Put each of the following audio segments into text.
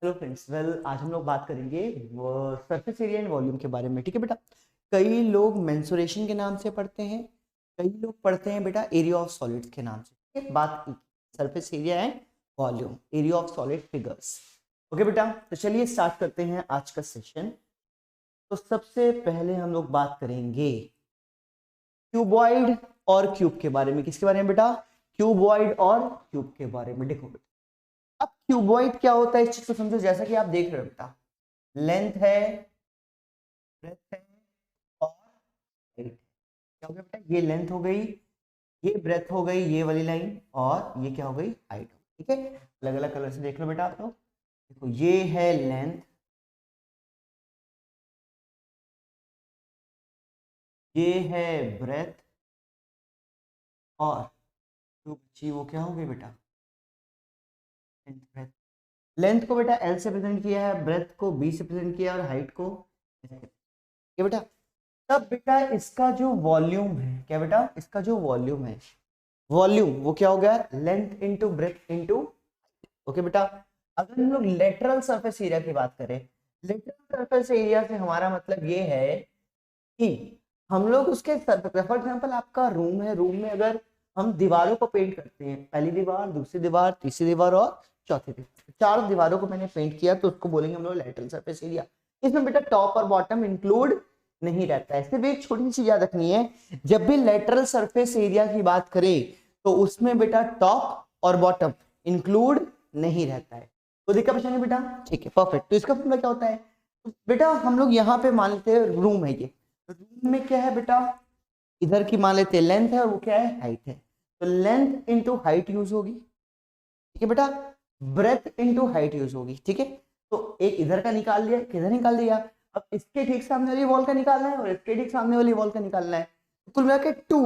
Hello friends, आज हम लोग बात करेंगे सरफेस एरिया एंड वॉल्यूम के बारे में। ठीक है बेटा, कई लोग मेंसुरेशन के नाम से पढ़ते हैं, कई लोग पढ़ते हैं बेटा एरिया ऑफ सॉलिड्स के नाम से। ठीक है, बात surface area and volume, area of solid figures. Okay बेटा, तो चलिए स्टार्ट करते हैं आज का सेशन। तो सबसे पहले हम लोग बात करेंगे क्यूबॉइड और क्यूब के बारे में। किसके बारे में बेटा? क्यूबॉइड और क्यूब के बारे में। देखो बेटा, अब क्यूबॉइड क्या होता है इस चीज को समझो। जैसा कि आप देख रहे हो बेटा, लेंथ है, ब्रेथ है और हाइट। क्या हो गया बेटा? ये लेंथ हो गई, ये ब्रेथ हो गई, ये वाली लाइन, और ये क्या हो गई? हाइट। ठीक है, अलग अलग कलर से देख लो बेटा आप लोग। देखो, ये है लेंथ, ये है ब्रेथ, और जो बची वो क्या हो गई बेटा? ब्रेथ। लेंथ को बेटा एल से प्रेजेंट किया है, ब्रेथ को बी से प्रेजेंट किया है, और हाइट को ये बेटा। तब बेटा इसका जो वॉल्यूम है, क्या बेटा? इसका जो वॉल्यूम है, वॉल्यूम वो क्या हो गया? Length into breadth into. Okay बेटा, अगर हम लोग लेटरल सरफेस एरिया की बात करें, लेटरल सरफेस एरिया से हमारा मतलब ये है कि हम लोग उसके फॉर एग्जांपल आपका रूम है, रूम में अगर हम दीवारों को पेंट करते हैं, पहली दीवार, दूसरी दीवार, तीसरी दीवार और चौथी दीवार, चार दीवारों को मैंने पेंट किया, तो उसको बोलेंगे हम लोग लेटरल सरफेस एरिया। इसमें बेटा टॉप और बॉटम इंक्लूड नहीं रहता है। सिर्फ एक छोटी सी चीज याद रखनी है, जब भी लेटरल सरफेस एरिया की बात करें तो उसमें बेटा टॉप और बॉटम इंक्लूड नहीं रहता है। तो दिक्कत परेशानी बेटा? ठीक है, परफेक्ट। तो इसका फॉर्मूला क्या होता है बेटा? हम लोग यहाँ पे मान लेते हैं रूम है, ये रूम में क्या है बेटा? इधर की मान लेते हैं लेंथ है, और वो क्या है? हाइट है। तो लेंथ इंटू हाइट यूज होगी। ठीक है बेटा, ब्रेथ इंटू हाइट यूज होगी। ठीक है, तो एक इधर का निकाल लिया, किधर निकाल दिया? अब इसके ठीक सामने वाली वॉल का निकालना है और इसके ठीक सामने वाली वॉल का निकालना है। तो कुल मिला के 2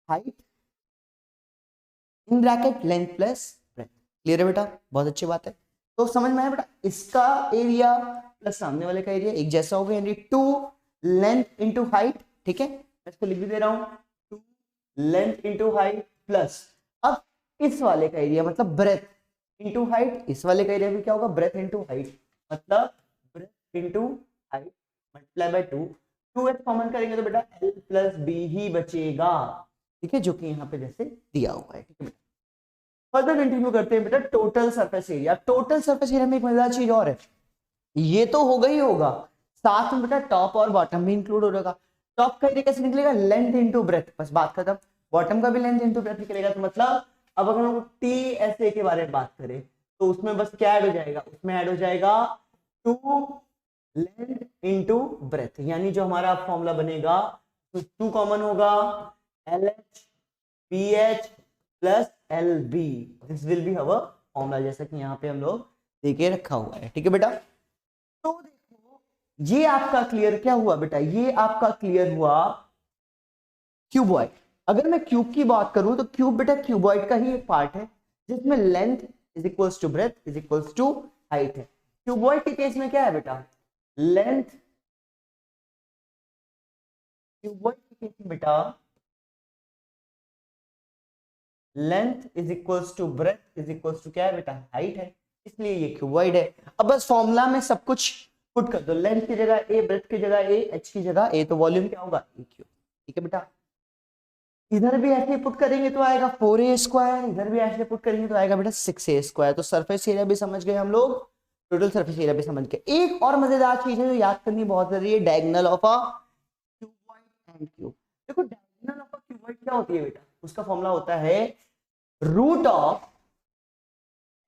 height in bracket length plus breadth. Clear है बेटा? बहुत अच्छी बात है। तो समझ में आया बेटा? इसका एरिया प्लस सामने वाले का एरिया एक जैसा होगा, यानी 2 लेंथ इंटू हाइट। ठीक है, मैं इसको लिख भी दे रहा हूं, 2 लेंथ इंटू हाइट प्लस, अब इस वाले का एरिया मतलब ब्रेथ इंटू हाइट, इस वाले का एरिया भी क्या होगा? ब्रेथ इंटू हाइट, मतलब breath into height multiply by 2। 2h common करेंगे तो बेटा l प्लस बी ही बचेगा। ठीक है, जो कि यहाँ पे जैसे दिया हुआ है। ठीक है, फर्दर कंटिन्यू करते हैं बेटा। Total surface area, total surface area में एक मजेदार चीज और है, ये तो होगा ही होगा, साथ में बेटा टॉप और बॉटम भी इंक्लूड हो जाएगा। टॉप का एरिया कैसे निकलेगा? लेंथ इंटू ब्रेथ, बस बात खत्म। बॉटम का भी लेंथ इंटू ब्रेथ निकलेगा। तो मतलब अब अगर हम टी एस ए के बारे में बात करें तो उसमें बस क्या ऐड हो जाएगा? उसमें ऐड हो जाएगा 2 लेंथ इंटू ब्रेथ, यानी जो हमारा फॉर्मूला बनेगा तो 2 कॉमन होगा, L H B H plus L B. This will be our formula, जैसा कि यहाँ पे हम लोग देके रखा हुआ है। ठीक है बेटा, तो देखो ये आपका क्लियर क्या हुआ बेटा? ये आपका क्लियर हुआ क्यूबॉइड। अगर मैं क्यूब की बात करूं तो क्यूब बेटा क्यूबॉइड का ही एक पार्ट है, जिसमें length is equals to breadth is equals to height है। क्यूबॉइड के केस में क्या है बेटा? लेंथ, क्यूबॉइड के केस में बेटा length is equals to breadth is equals to क्या है बेटा? हाइट है, इसलिए ये क्यूबॉइड है। अब बस फॉर्मूला में सब कुछ पुट कर दो, लेंथ की जगह ए, ब्रेथ की जगह ए, एच की जगह ए, तो वॉल्यूम क्या होगा? ए क्यूब। ठीक है बेटा, इधर भी ऐसे पुट करेंगे तो आएगा 4a स्क्वायर, इधर भी ऐसे पुट करेंगे तो आएगा बेटा 6a स्क्वायर। तो सरफेस एरिया भी समझ गए हम लोग, टोटल सरफेस एरिया भी समझ गए। एक और मजेदार चीज है जो याद करनी बहुत जरूरी है, diagonal of a cuboid and cube. देखो डायगोनल ऑफ अ क्यूबॉइड क्या होती है बेटा? उसका फॉर्मूला होता है root of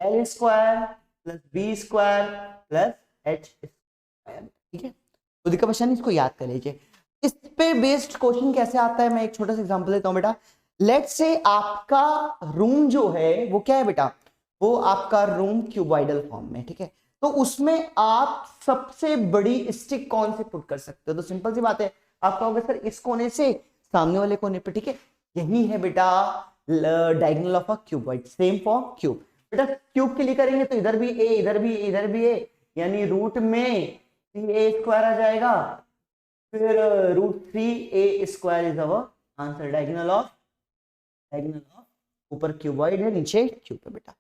L square plus B square plus H square. ठीक है, तो दिक्कत परेशानी इसको याद कर लीजिए। इस पे बेस्ड क्वेश्चन कैसे आता है, मैं एक छोटा सा एग्जांपल देता हूं बेटा। लेट्स से आपका रूम जो है वो क्या है बेटा? वो आपका रूम क्यूबॉइडल फॉर्म में। ठीक है, तो उसमें आप सबसे बड़ी स्टिक कौन से पुट कर सकते हो? तो सिंपल सी बात है, आप कहोगे सर इस कोने से सामने वाले कोने पे। ठीक है, यही है बेटा diagonal of a cuboid, same for cube. बेटा क्यूब के लिए करेंगे तो इधर भी ए, इधर भी ए, इधर भी ए, यानी रूट में 3a स्क्वायर आ जाएगा, फिर root 3a square is our answer. Diagonal of ऊपर क्यूबॉइड है, नीचे क्यूब है बेटा।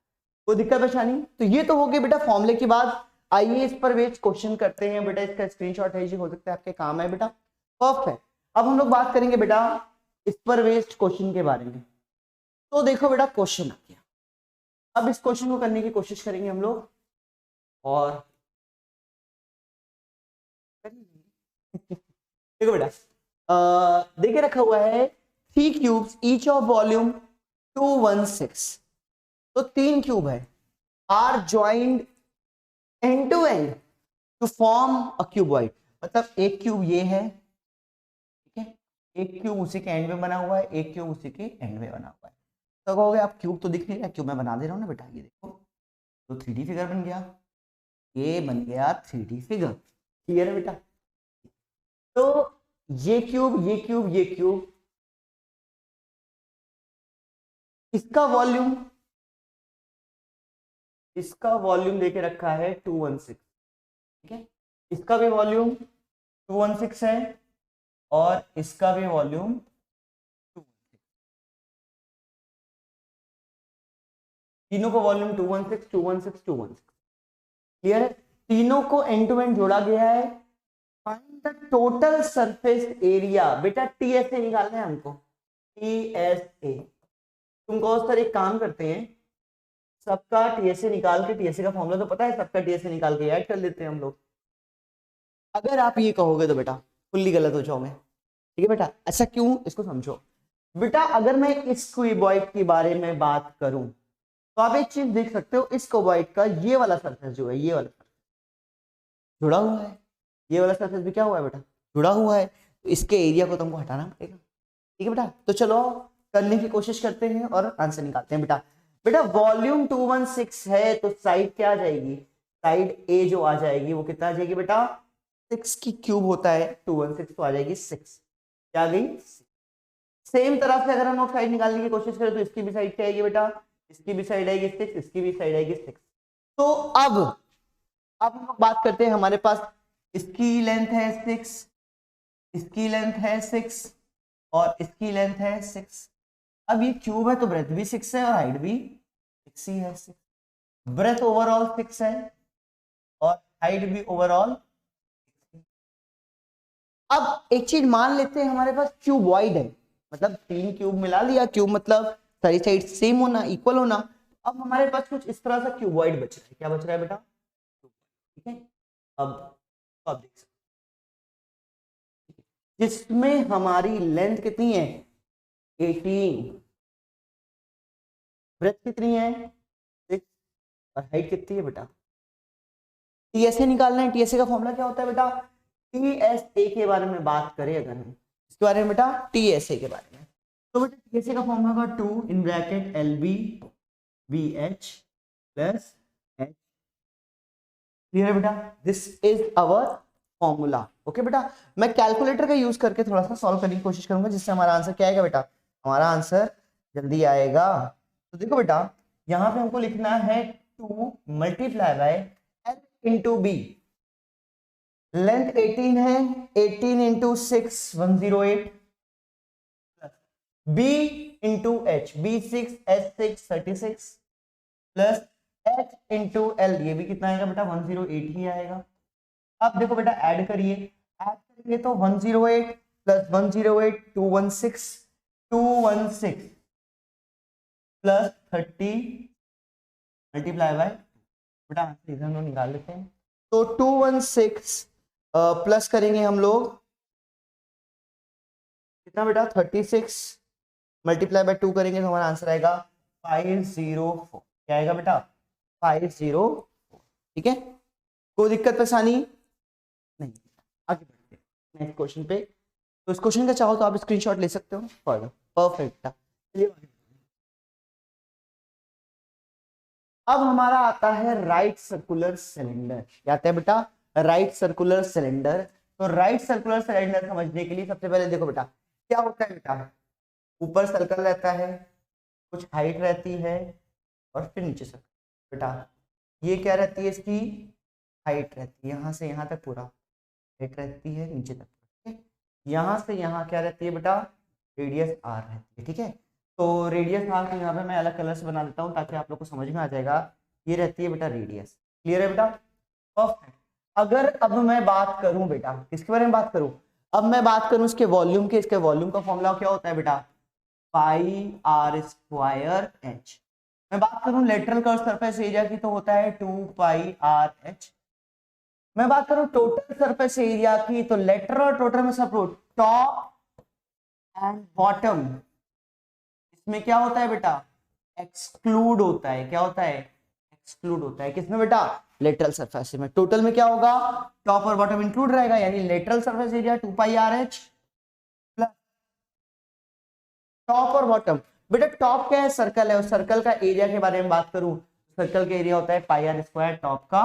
कोई दिक्कत परेशानी? तो ये तो हो गई बेटा फॉर्मूले की बात। आइए इस पर बेस्ड क्वेश्चन करते हैं बेटा, इसका स्क्रीनशॉट है जी, हो सकता है आपके काम है बेटा। परफेक्ट। अब हम लोग बात करेंगे बेटा इस पर बेस्ड क्वेश्चन के बारे में। तो देखो बेटा क्वेश्चन आ गया, अब इस क्वेश्चन को करने की कोशिश करेंगे हम लोग। और देखो बेटा देखिए रखा हुआ है 3 क्यूब्स ईच ऑफ वॉल्यूम 216। तो 3 क्यूब है, are joined end to end to form a cuboid. मतलब एक क्यूब ये है, ठीक है, एक क्यूब उसी के एंड में बना हुआ है, एक क्यूब उसी के एंड में बना हुआ है। तो कहोगे आप क्यूब तो दिख नहीं रहा, क्यूब मैं बना दे रहा हूँ ना बेटा, ये देखो तो 3D फिगर बन गया, ये बन गया 3D फिगर। क्लियर है बेटा? तो ये क्यूब ये क्यूब ये क्यूब, इसका वॉल्यूम देके रखा है 216, ठीक है, इसका भी वॉल्यूम 216 है और इसका भी वॉल्यूम 216, तीनों को वॉल्यूम 216 216 216। क्लियर है? तीनों को एंड टू एंड जोड़ा गया है। Find the total surface area. बेटा टीएसए निकालना है हमको, टीएसए। तुम कहो सर एक काम करते हैं, सबका टीएसए निकाल के, टीएसए का फॉर्मूला तो पता है, सबका टीएसए निकाल के ऐड कर लेते हैं हम लोग। अगर आप ये कहोगे तो बेटा फुल्ली गलत हो जाओगे, ठीक है बेटा? ऐसा क्यों, इसको समझो बेटा। अगर मैं इस क्यूबॉइड के बारे में बात करूं तो आप एक चीज देख सकते हो, इस क्यूबॉइड का ये वाला सरफेस जो है, ये वाला सरफेस जुड़ा हुआ है, ये वाला सरफेस भी क्या हुआ है बेटा, जुड़ा हुआ है। तो इसके एरिया को तुमको हटाना पड़ेगा, ठीक है बेटा? तो चलो करने की कोशिश करते हैं और आंसर निकालते हैं बेटा। बेटा वॉल्यूम 216 है तो साइड क्या आ जाएगी, साइड ए जो आ जाएगी वो कितना आ जाएगी बेटा, 6 की क्यूब होता है 216, तो आ जाएगी 6। क्या आ गई? सेम तरह से अगर हम लोग साइड निकालने की कोशिश करें तो इसकी भी साइड क्या आएगी बेटा, इसकी भी साइड आएगी 6, इसकी भी साइड आएगी 6। तो अब हम लोग बात करते हैं, हमारे पास इसकी लेंथ है 6, इसकी लेंथ है 6 और इसकी लेंथ है 6। अब ये क्यूब है तो ब्रेथ भी 6 है और हाइट भी 6 ही है। 6 ब्रेथ ओवरऑल 6 है और हाइट भी ओवरऑल। अब एक चीज मान लेते हैं, हमारे पास क्यूबॉइड है, मतलब 3 क्यूब मिला लिया, क्यूब मतलब सारी साइड सेम होना, इक्वल होना। अब हमारे पास कुछ इस तरह से क्यूबॉइड बच रहा है, क्या बच रहा है बेटा, ठीक है। अब देख सकते जिसमें हमारी लेंथ कितनी है 18, ब्रेथ कितनी है 6 और हाइट कितनी है बेटा। टीएसए निकालना है, टीएसए का फॉर्मूला क्या होता है बेटा, टीएसए के बारे में बात करें अगर हम इसके बारे में बेटा, टीएसए के बारे में, तो बेटा टीएसए का फॉर्मूला होगा 2 in bracket l b b H plus h. Clear है बेटा? This is our formula. Okay बेटा, मैं कैलकुलेटर का यूज करके थोड़ा सा सॉल्व करने की कोशिश करूंगा, जिससे हमारा आंसर क्या आएगा बेटा, हमारा आंसर जल्दी आएगा। तो देखो बेटा यहां पे हमको लिखना है 2 multiply by l into b. Length 18 है, 18 into 6 108 b into h, b 6 h 6 36 plus h into l, ये भी कितना आएगा बेटा 108 ही आएगा। अब देखो बेटा ऐड करिए, ऐड करेंगे तो 108 प्लस 108 216 216 प्लस 30 मल्टीप्लाई बाय, बेटा आंसर इधर हम लोग निकाल लेते हैं। तो 216 प्लस करेंगे हम लोग कितना बेटा 36 मल्टीप्लाई बाय 2 करेंगे तो हमारा आंसर आएगा 504। क्या आएगा बेटा 504। ठीक है, कोई दिक्कत परेशानी नहीं। आगे बढ़ते हैं नेक्स्ट क्वेश्चन पे। तो इस क्वेश्चन का चाहो तो आप स्क्रीनशॉट ले सकते हो फॉर परफेक्ट। चलिए अब हमारा आता है राइट सर्कुलर सिलेंडर। क्या आता है बेटा, राइट सर्कुलर सिलेंडर। तो राइट सर्कुलर सिलेंडर समझने के लिए सबसे पहले देखो बेटा क्या होता है बेटा, ऊपर सर्कल रहता है, कुछ हाइट रहती है और फिर नीचे सर्कल। बेटा ये क्या रहती है, इसकी हाइट रहती है, यहाँ से यहाँ तक पूरा हाइट रहती है नीचे तक, ठीक है। यहाँ से यहाँ क्या रहती है बेटा, रेडियस आर रहती है, ठीक है। तो रेडियस आर को यहाँ पे मैं अलग कलर से बना देता हूँ ताकि आप लोग को समझ में आ जाएगा ये रहती है बेटा रेडियस। क्लियर है बेटा? परफेक्ट। अगर अब मैं बात करूं बेटा किसके बारे में बात करूं, अब मैं बात करूं इसके वॉल्यूम के, इसके वॉल्यूम का फॉर्मूला क्या होता है बेटा, पाई आर स्क्वायर एच। मैं बात करूं लेटरल कर्व सरफेस एरिया की तो होता है 2 पाई आर एच। मैं बात करूं टोटल सरफेस एरिया की तो लेटरल और टोटल में सब टॉप एंड बॉटम, इसमें क्या होता है बेटा, एक्सक्लूड होता है। क्या होता है? एक्सक्लूड होता है। किसमें बेटा? लेटरल सरफेस में। टोटल में क्या होगा, टॉप और बॉटम इंक्लूड रहेगा, यानी लेटरल सरफेस एरिया 2 पाई आर एच प्लस टॉप और बॉटम। बेटा टॉप क्या है, सर्कल है, उस सर्कल का एरिया के बारे में बात करूं, सर्कल का एरिया होता है पाई आर स्क्वायर टॉप का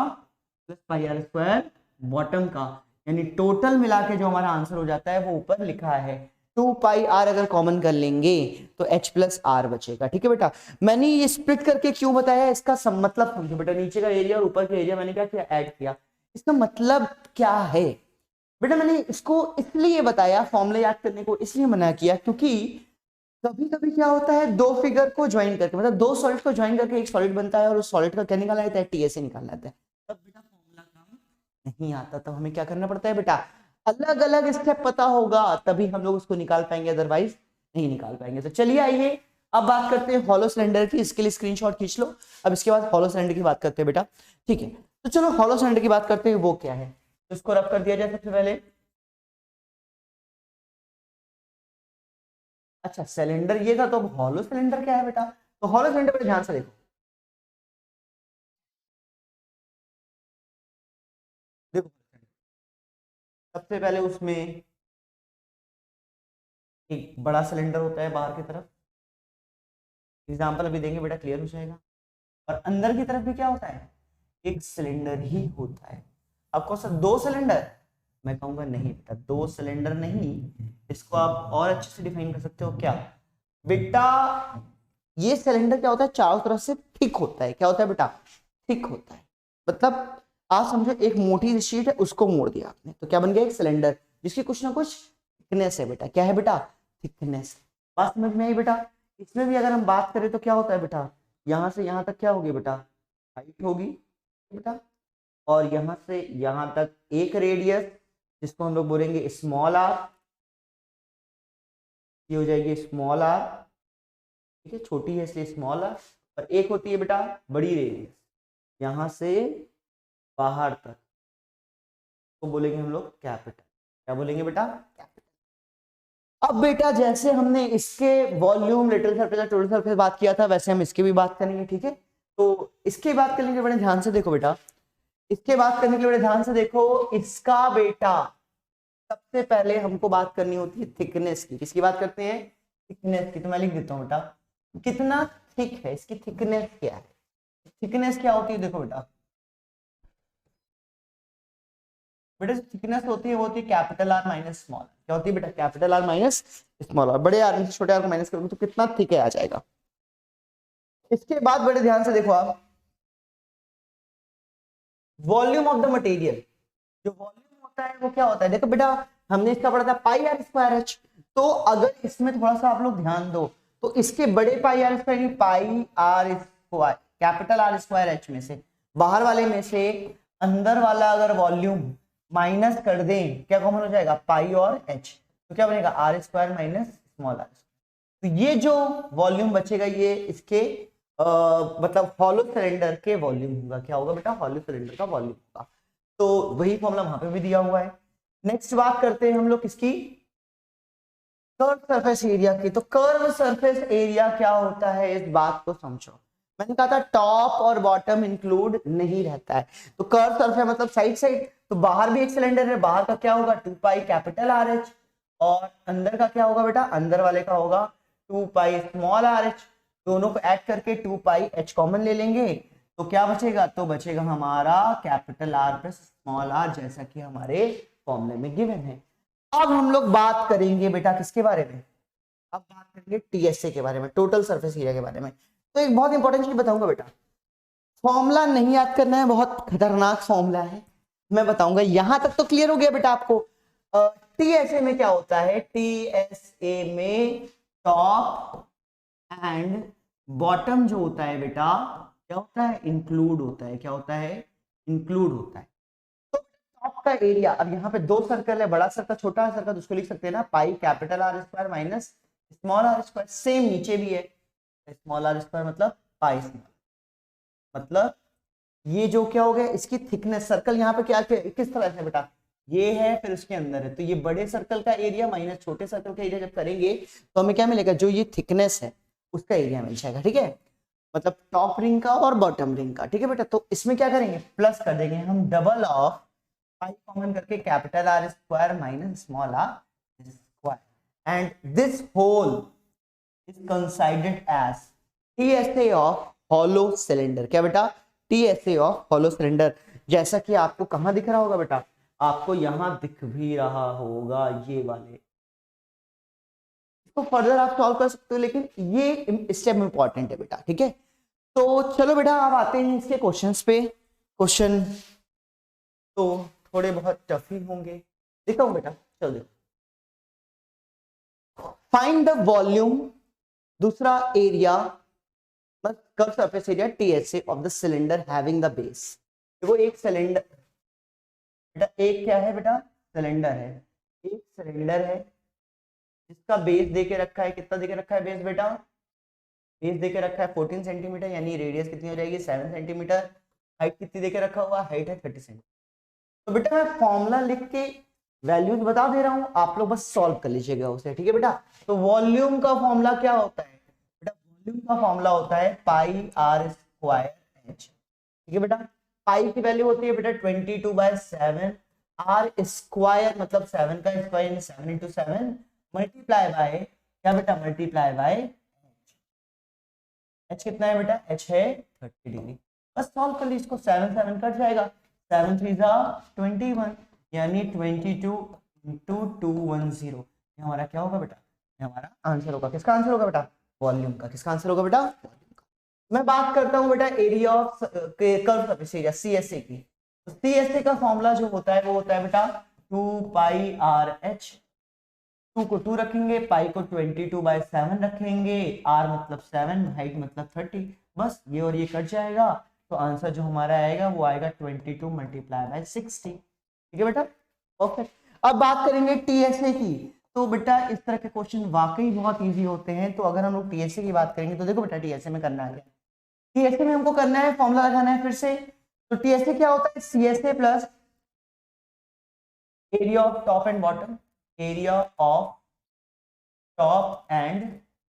plus pi are square bottom का, यानी टोटल मिला के जो हमारा आंसर हो जाता है वो ऊपर लिखा है 2 पाई आर। अगर कॉमन कर लेंगे तो h प्लस आर बचेगा। ठीक है बेटा, मैंने ये स्प्लिट करके क्यों बताया, इसका सब मतलब समझो बेटा। नीचे का एरिया और ऊपर का एरिया मैंने क्या किया, ऐड किया। इसका मतलब क्या है बेटा, मैंने इसको इसलिए बताया, फॉर्मूला याद करने को इसलिए मना किया क्योंकि कभी कभी क्या होता है, दो फिगर को ज्वाइन करके, मतलब दो सॉलिड को ज्वाइन करके एक सॉलिड बनता है और उस सॉलिड का क्या निकाला जाता है, टीएसए निकालना जाता है। तब बेटा फॉर्मूला काम नहीं आता, तब हमें क्या करना पड़ता है बेटा, अलग अलग स्टेप पता होगा तभी हम लोग उसको निकाल पाएंगे, अदरवाइज नहीं निकाल पाएंगे। तो चलिए आइए अब बात करते हैं हॉलो सिलेंडर की। इसके लिए स्क्रीनशॉट खींच लो। अब इसके बाद हॉलो सिलेंडर की बात करते हैं बेटा। ठीक है, तो चलो हॉलो सिलेंडर की बात करते हैं, वो क्या है, तो इसको रब कर दिया जाए सबसे पहले। अच्छा सिलेंडर ये था, तो अब हॉलो सिलेंडर क्या है बेटा, तो हॉलो सिलेंडर पर ध्यान से देखो। देखो सबसे पहले उसमें एक बड़ा सिलेंडर होता है बाहर की तरफ, एग्जाम्पल अभी देंगे बेटा, क्लियर हो जाएगा। और अंदर की तरफ भी क्या होता है, एक सिलेंडर ही होता है। अब कौन सा, दो सिलेंडर, मैं कहूंगा नहीं बेटा, दो सिलेंडर नहीं, इसको आप और अच्छे से डिफाइन कर सकते हो। क्या बेटा, ये सिलेंडर क्या होता है, चारों तरफ से थिक होता है। क्या होता है बेटा, थिक होता है। मतलब आप समझो एक मोटी सी शीट है, उसको मोड़ दिया आपने, तो क्या बन गया, एक सिलेंडर जिसकी कुछ ना कुछ थिकनेस है बेटा। क्या है बेटा, थिकनेस। बात समझ में आई बेटा? इसमें भी अगर हम बात करें तो क्या होता है बेटा, यहां से यहां तक क्या होगी बेटा, हाइट होगी बेटा, और यहां से यहां तक एक रेडियस जिसको हम लोग बोलेंगे स्मॉल आर, ये हो जाएगी स्मॉल आर। ठीक है, छोटी है इसलिए स्मॉल आर। और एक होती है बेटा बड़ी रेडियस, यहां से बाहर तक, तो बोलेंगे हम लोग कैपिटल। क्या बोलेंगे बेटा, कैपिटल। अब बेटा जैसे हमने इसके वॉल्यूम, लिटिल सरफेस और टोटल सरफेस बात किया था, वैसे हम इसकी भी बात करेंगे। ठीक है, तो इसकी बात करने के बड़े ध्यान से देखो बेटा, इसके बात करने के बड़े ध्यान से देखो। इसका बेटा सबसे पहले हमको बात करनी होती है थिकनेस की। किसकी बात करते हैं, थिकनेस की। तो मैं लिख देता हूं बेटा, कितना थिक है, इसकी थिकनेस क्या है। थिकनेस क्या होती है, देखो बेटा, बेटा थिकनेस होती है वो होती है कैपिटल आर माइनस स्मॉल। क्या होती है बेटा, capital R minus small r. बड़े आर में से छोटे आर को माइनस करोगे तो कितना थिक है आ जाएगा। इसके बाद बड़े ध्यान से देखो आप, वॉल्यूम ऑफ द मटेरियल। जो वॉल्यूम होता है वो क्या होता है, देखो बेटा हमने इसका पढ़ा था पाई आर स्क्वायर एच। तो अगर इसमें थोड़ा सा आप लोग ध्यान दो तो इसके बड़े pi are square, pi are square capital R square H में से, बाहर वाले में से अंदर वाला अगर वॉल्यूम माइनस कर दें, क्या कॉमन हो जाएगा, पाई और एच, तो क्या बनेगा, r square minus small r. तो ये जो वॉल्यूम बचेगा ये इसके मतलब हॉलो सिलेंडर के वॉल्यूम होगा। क्या होगा बेटा, हॉलो सिलेंडर का वॉल्यूम होगा। तो वही फॉर्मूला वहां पे भी दिया हुआ है। नेक्स्ट बात करते हैं हम लोग किसकी, कर्व सरफेस एरिया की। तो कर्व सरफेस एरिया क्या होता है, इस बात को समझो। मैंने कहा था टॉप और बॉटम इंक्लूड नहीं रहता है। तो कर्व सरफेस मतलब साइड साइड, तो बाहर भी एक सिलेंडर है, बाहर का क्या होगा 2 पाई कैपिटल आर एच, और अंदर का क्या होगा बेटा, अंदर वाले का होगा 2 पाई स्मॉल आर एच। दोनों को ऐड करके 2 पाई एच कॉमन ले लेंगे, तो क्या बचेगा, तो बचेगा हमारा capital R plus small r, जैसा कि हमारे फॉर्मूले में गिवन है। अब हम लोग बात करेंगे बेटा किसके बारे में, अब बात करेंगे टीएसए के बारे में, टोटल सरफेस एरिया के बारे में। तो एक बहुत इंपॉर्टेंट चीज बताऊंगा बेटा, फॉर्मूला नहीं याद करना है, बहुत खतरनाक फॉर्मूला है, मैं बताऊंगा। यहां तक तो क्लियर हो गया बेटा आपको। टीएसए में क्या होता है, टीएसए में टॉप एंड बॉटम जो होता है बेटा, क्या होता है, इंक्लूड होता है। क्या होता है, इंक्लूड होता है। तो टॉप का एरिया, अब यहाँ पे दो सर्कल है, बड़ा सर्कल छोटा सर्कल, तो उसको लिख सकते हैं ना, pi capital R square minus small are square. Same नीचे भी है, स्मॉल आर स्क्वायर मतलब पाई स्मॉल, मतलब ये जो क्या हो गया, इसकी थिकनेस, सर्कल यहाँ पे क्या किस तरह से बेटा, ये है फिर उसके अंदर है, तो ये बड़े सर्कल का एरिया माइनस छोटे सर्कल का एरिया जब करेंगे तो हमें क्या मिलेगा, जो ये थिकनेस है उसका एरिया मिल जाएगा। ठीक है, मतलब टॉप रिंग का और बॉटम रिंग का। ठीक है बेटा, तो इसमें क्या करेंगे, प्लस कर देंगे हम, डबल ऑफ पाई कॉमन करके capital R square minus small are square, and this whole is considered as TSA of hollow cylinder. क्या बेटा, टीएसए ऑफ हॉलो सिलेंडर। जैसा कि आपको कहां दिख रहा होगा बेटा, आपको यहां दिख भी रहा होगा, ये वाले। इसको फर्दर आप सॉल्व कर सकते हो, लेकिन ये स्टेप इंपॉर्टेंट है बेटा। ठीक है, तो चलो बेटा आप आते हैं इसके क्वेश्चंस पे। क्वेश्चन तो थोड़े बहुत टफ ही होंगे, देखो बेटा, चलो देखो। फाइंड द वॉल्यूम, दूसरा area, curve surface area TSA of the cylinder having the base. देखो एक सिलेंडर बेटा, एक क्या है बेटा, सिलेंडर है, एक सिलेंडर है जिसका बेस देके रखा है, कितना देके रखा है बेस बेटा, बेस देके रखा है 14 सेंटीमीटर, यानी रेडियस कितनी हो जाएगी 7 सेंटीमीटर। हाइट कितनी देके रखा हुआ, हाइट है 30 सेंटीमीटर। तो बेटा मैं फॉर्मूला लिख के वैल्यूज बता दे रहा हूं, आप लोग बस सॉल्व कर लीजिएगा उसे। ठीक है बेटा, तो वॉल्यूम का फॉर्मूला क्या होता है बेटा, वॉल्यूम का फॉर्मूला होता है पाई आर स्क्वायर एच। ठीक है बेटा, पाई की वैल्यू होती है बेटा 22/7, आर स्क्वायर मतलब 7 का स्क्वायर, 7 इंटू 7 मल्टीप्लाई बाय क्या बेटा, मल्टीप्लाई बाय एच कितना है बेटा, एच है 30 डिग्री। बस सॉल्व कर ली इसको, 7 7 कट जाएगा, 7 3 21, यानी 22 इंटू 210। ये हमारा क्या होगा बेटा, ये हमारा आंसर होगा। किसका आंसर होगा बेटा, वॉल्यूम का। किसका आंसर होगा बेटा, वॉल्यूम का। मैं बात करता हूं बेटा area of curve surface area, CSA की। तो सीएसए का फॉर्मूला जो होता है वो होता है बेटा 2 पाई आर एच। 2 को 2 रखेंगे, पाई को 22/7 रखेंगे, आर मतलब 7, हाइट मतलब 30। बस ये और ये कट जाएगा, तो आंसर जो हमारा आएगा वो आएगा 22 मल्टीप्लाई बाय 60। ठीक है बेटा, परफेक्ट। अब बात करेंगे टीएसए की। तो बेटा इस तरह के क्वेश्चन वाकई बहुत इजी होते हैं। तो अगर हम लोग टीएसए की बात करेंगे तो देखो बेटा, टीएसए में करना है, टीएसए में हमको करना है फॉर्मूला लगाना है फिर से। तो टीएसए क्या होता है, CSA plus area of top and bottom, area of top and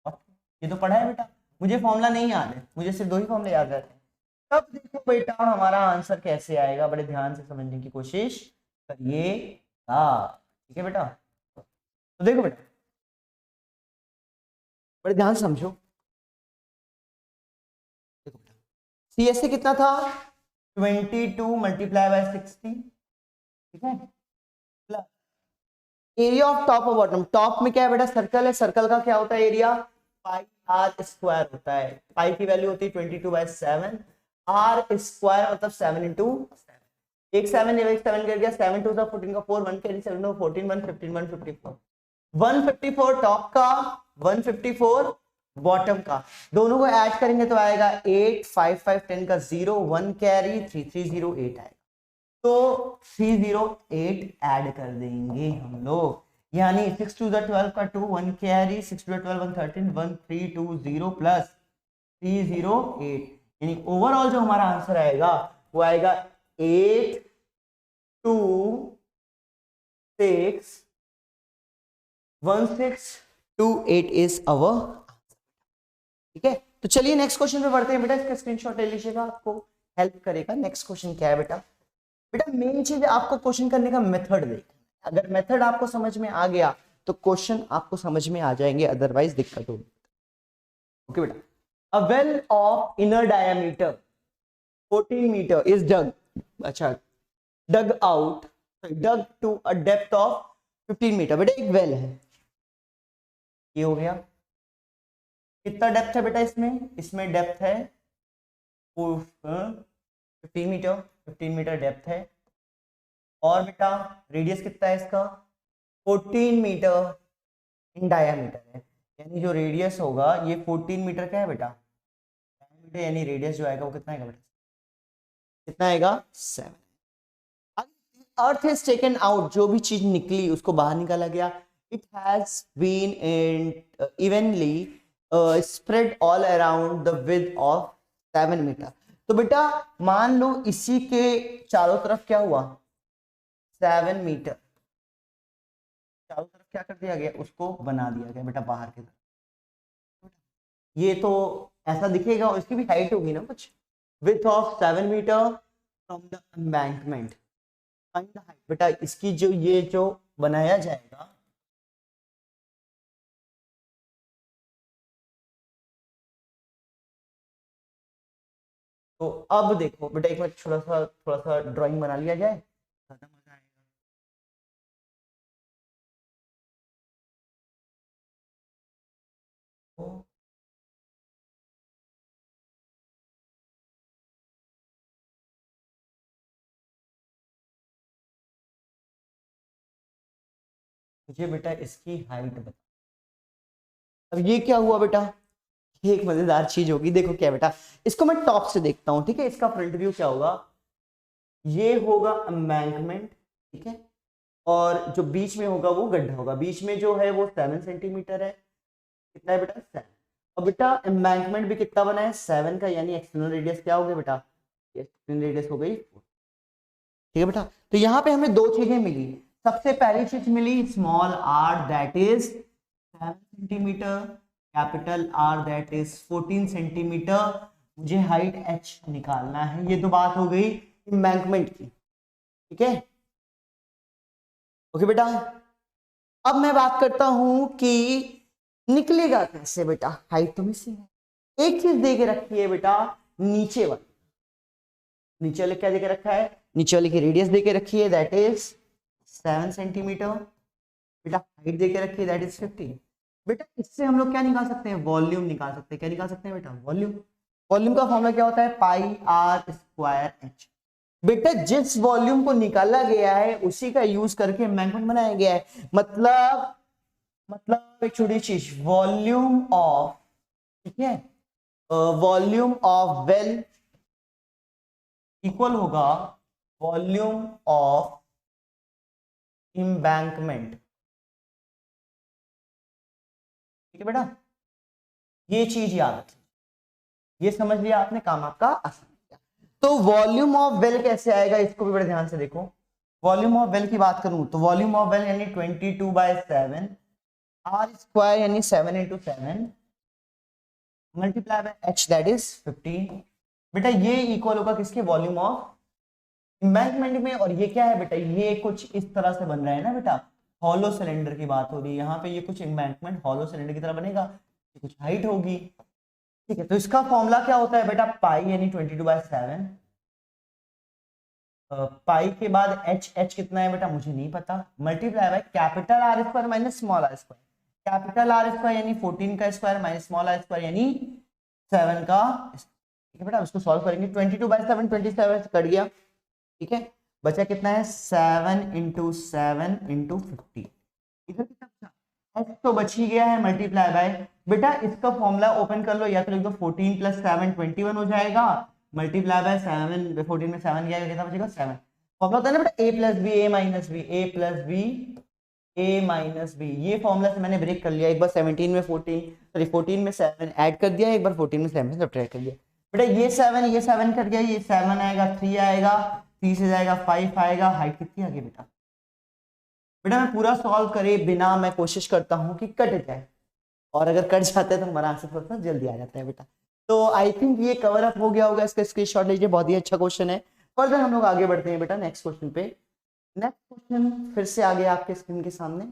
bottom. ये तो पढ़ा है बेटा, मुझे फॉर्मूला नहीं याद है, मुझे सिर्फ दो ही फॉर्मूले याद रहते हैं। तब देखो बेटा हमारा आंसर कैसे आएगा, बड़े ध्यान से समझने की कोशिश करिएगा। ठीक है बेटा, तो देखो बेटा बड़े ध्यान से समझो। देखो बेटा, सीएसए कितना था, 22 मल्टीप्लाई बाय 60। ठीक है, एरिया ऑफ टॉप और बॉटम। टॉप में क्या है बेटा, सर्कल है, सर्कल का क्या होता है एरिया, पाई आर स्क्वायर होता है। पाई की वैल्यू होती है 22/7, आर स्क्वायर मतलब 7 इंटू 7, एक 7 एक 7 कर गया, 7 2 14 का 4, 1 कैरी 7 14 115 154, 154 टॉप का, 154 बॉटम का। दोनों को ऐड करेंगे तो आएगा 8 5 5 10 का 0, 1 कैरी 3308 आएगा। तो 308 ऐड कर देंगे हम लोग, यानी 6 2 12 का 2, 1 कैरी, 6 2 12 1 13, 1320 प्लस 308, यानी ओवरऑल जो हमारा आंसर आएगा वो आएगा 8 2 6 1 6 2 8 इज अवर। ठीक है, तो चलिए नेक्स्ट क्वेश्चन पे बढ़ते हैं बेटा, इसका स्क्रीनशॉट ले लीजिएगा, आपको हेल्प करेगा। नेक्स्ट क्वेश्चन क्या है बेटा, बेटा मेन चीज आपको क्वेश्चन करने का मेथड देखना। अगर मेथड आपको समझ में आ गया तो क्वेश्चन आपको समझ में आ जाएंगे, अदरवाइज दिक्कत होगी। ओके बेटा, a well of inner diameter 14 metre is dug, अच्छा dug out, dug to a depth of 15 metre. बेटा एक वेल है, ये हो गया, कितना डेप्थ है बेटा इसमें, इसमें डेप्थ है 15 मीटर, 15 मीटर डेप्थ है। और बेटा रेडियस कितना है इसका, 14 मीटर इन डायमीटर है, यानी जो रेडियस होगा ये 14 मीटर क्या है बेटा, बेटा, यानी रेडियस जो आएगा वो कितना आएगा बेटा, कितना आएगा 7। अर्थ इज टेकन आउट, जो भी चीज निकली उसको बाहर निकाला गया, it has been evenly spread all around the width of 7 metre. तो बेटा मान लो इसी के चारों तरफ क्या हुआ, 7 मीटर चारों तरफ क्या कर दिया गया, उसको बना दिया गया बेटा बाहर की तरफ। ये तो ऐसा दिखेगा और इसकी भी हाइट होगी ना कुछ, width of 7 metre from the embankment. बेटा इसकी जो ये जो बनाया जाएगा, तो अब देखो बेटा एक बार थोड़ा सा ड्राइंग बना लिया जाए, ज्यादा मजा आएगा। तो मुझे बेटा इसकी हाइट बता। अब ये क्या हुआ बेटा, ये एक मजेदार चीज होगी, देखो क्या बेटा, इसको मैं टॉप से देखता हूं, ठीक है। इसका फ्रंट व्यू क्या होगा, ये होगा एम्बैंकमेंट, ठीक है, और जो बीच में होगा वो गड्ढा होगा, बीच में जो है वो 7 सेंटीमीटर है, कितना है बेटा 7। और बेटा एम्बैंकमेंट भी कितना बना है 7 का, यानी एक्सटर्नल रेडियस क्या हो गया बेटा, एक्सटर्नल रेडियस हो गई 4, ठीक है बेटा। तो यहाँ पे हमें दो चीजें मिली, सबसे पहली चीज मिली small R that is 7 centimetre, capital R that is 14 centimetre, मुझे हाइट एच निकालना है। ये तो बात हो गई एम्बैंकमेंट की, ठीक है, ओके बेटा। अब मैं बात करता हूं कि निकलेगा कैसे बेटा, हाइट तो मिसिंग है। एक चीज दे के रखी है बेटा, नीचे वाली, नीचे वाले क्या देके रखा है, नीचे वाले की रेडियस देके रखी है दैट इज 7 सेंटीमीटर, बेटा हाइट देके रखी है दैट इज 15। बेटा इससे हम लोग क्या निकाल सकते हैं, वॉल्यूम निकाल सकते हैं। क्या निकाल सकते हैं बेटा, वॉल्यूम। वॉल्यूम का फॉर्मूला क्या होता है, पाई आर स्क्वायर एच। बेटा जिस वॉल्यूम को निकाला गया है उसी का यूज करके एम्बैंकमेंट बनाया गया है। मतलब एक छोटी चीज, वॉल्यूम ऑफ, ठीक है, वॉल्यूम ऑफ वेल इक्वल होगा वॉल्यूम ऑफ एम्बैंकमेंट, ठीक है बेटा। ये चीज याद रखिए, ये समझ लिया आपने, काम आपका आसान किया। तो वॉल्यूम ऑफ वेल कैसे आएगा, इसको भी बड़े ध्यान से देखो। वॉल्यूम ऑफ वेल की बात करूं तो वॉल्यूम ऑफ वेल यानी 22/7 आर स्क्वायर यानी 7 into 7 multiply by H that is 15। बेटा ये इक्वल होगा किसके, वॉल्यूम ऑफ एम्बैंकमेंट में। और ये क्या है बेटा, ये कुछ इस तरह से बन रहा है ना बेटा, हॉलो सिलेंडर की बात हो रही है यहाँ पे, ये कुछ एम्बैंकमेंट हॉलो सिलेंडर की तरह बनेगा, ये कुछ हाइट होगी, ठीक है। तो इसका फॉर्मूला क्या होता है बेटा, पाई यानी 22/7, पाई के बाद एच, एच कितना है बेटा मुझे नहीं पता, multiply by capital R square minus small are square. Capital R square यानी 14 का square minus small are square यानी 7 का, ठीक है बेटा। उसको सॉल्व करेंगे, 22/7 27 से कट गया, ठीक है, बचा कितना है 7 into 7 into 50। इधर कितना बचा, x तो बच ही गया है, मल्टीप्लाई बाय, बेटा इसका फॉर्मूला ओपन कर लो, या तो लिख दो 14 + 7 21 हो जाएगा, मल्टीप्लाई बाय 7, 14 में 7 गया, कितना बचेगा 7। फॉर्मूला होता है ना बेटा a + b a - b, a + b a - b। ये फॉर्मूला से मैंने ब्रेक कर लिया, एक बार 17 में 14 सॉरी 14 में 7 ऐड कर दिया, एक बार 14 में 7 सब्ट्रैक्ट कर दिया। बेटा ये 7 कर गया, ये 7 आएगा, 3 आएगा, 3 से जाएगा 5 आएगा, हाइट कितनी आ गई बेटा। बेटा मैं पूरा सॉल्व करे बिना मैं कोशिश करता हूँ कि कट जाए, और अगर कट जाता है तो हमारा आंसर थोड़ा सा जल्दी आ जाता है बेटा। तो आई थिंक ये कवर अप हो गया होगा, इसका स्क्रीनशॉट लीजिए, बहुत ही अच्छा क्वेश्चन है। फर्दर हम लोग आगे बढ़ते हैं बेटा नेक्स्ट क्वेश्चन पे। नेक्स्ट क्वेश्चन फिर से आगे आपके स्क्रीन के सामने,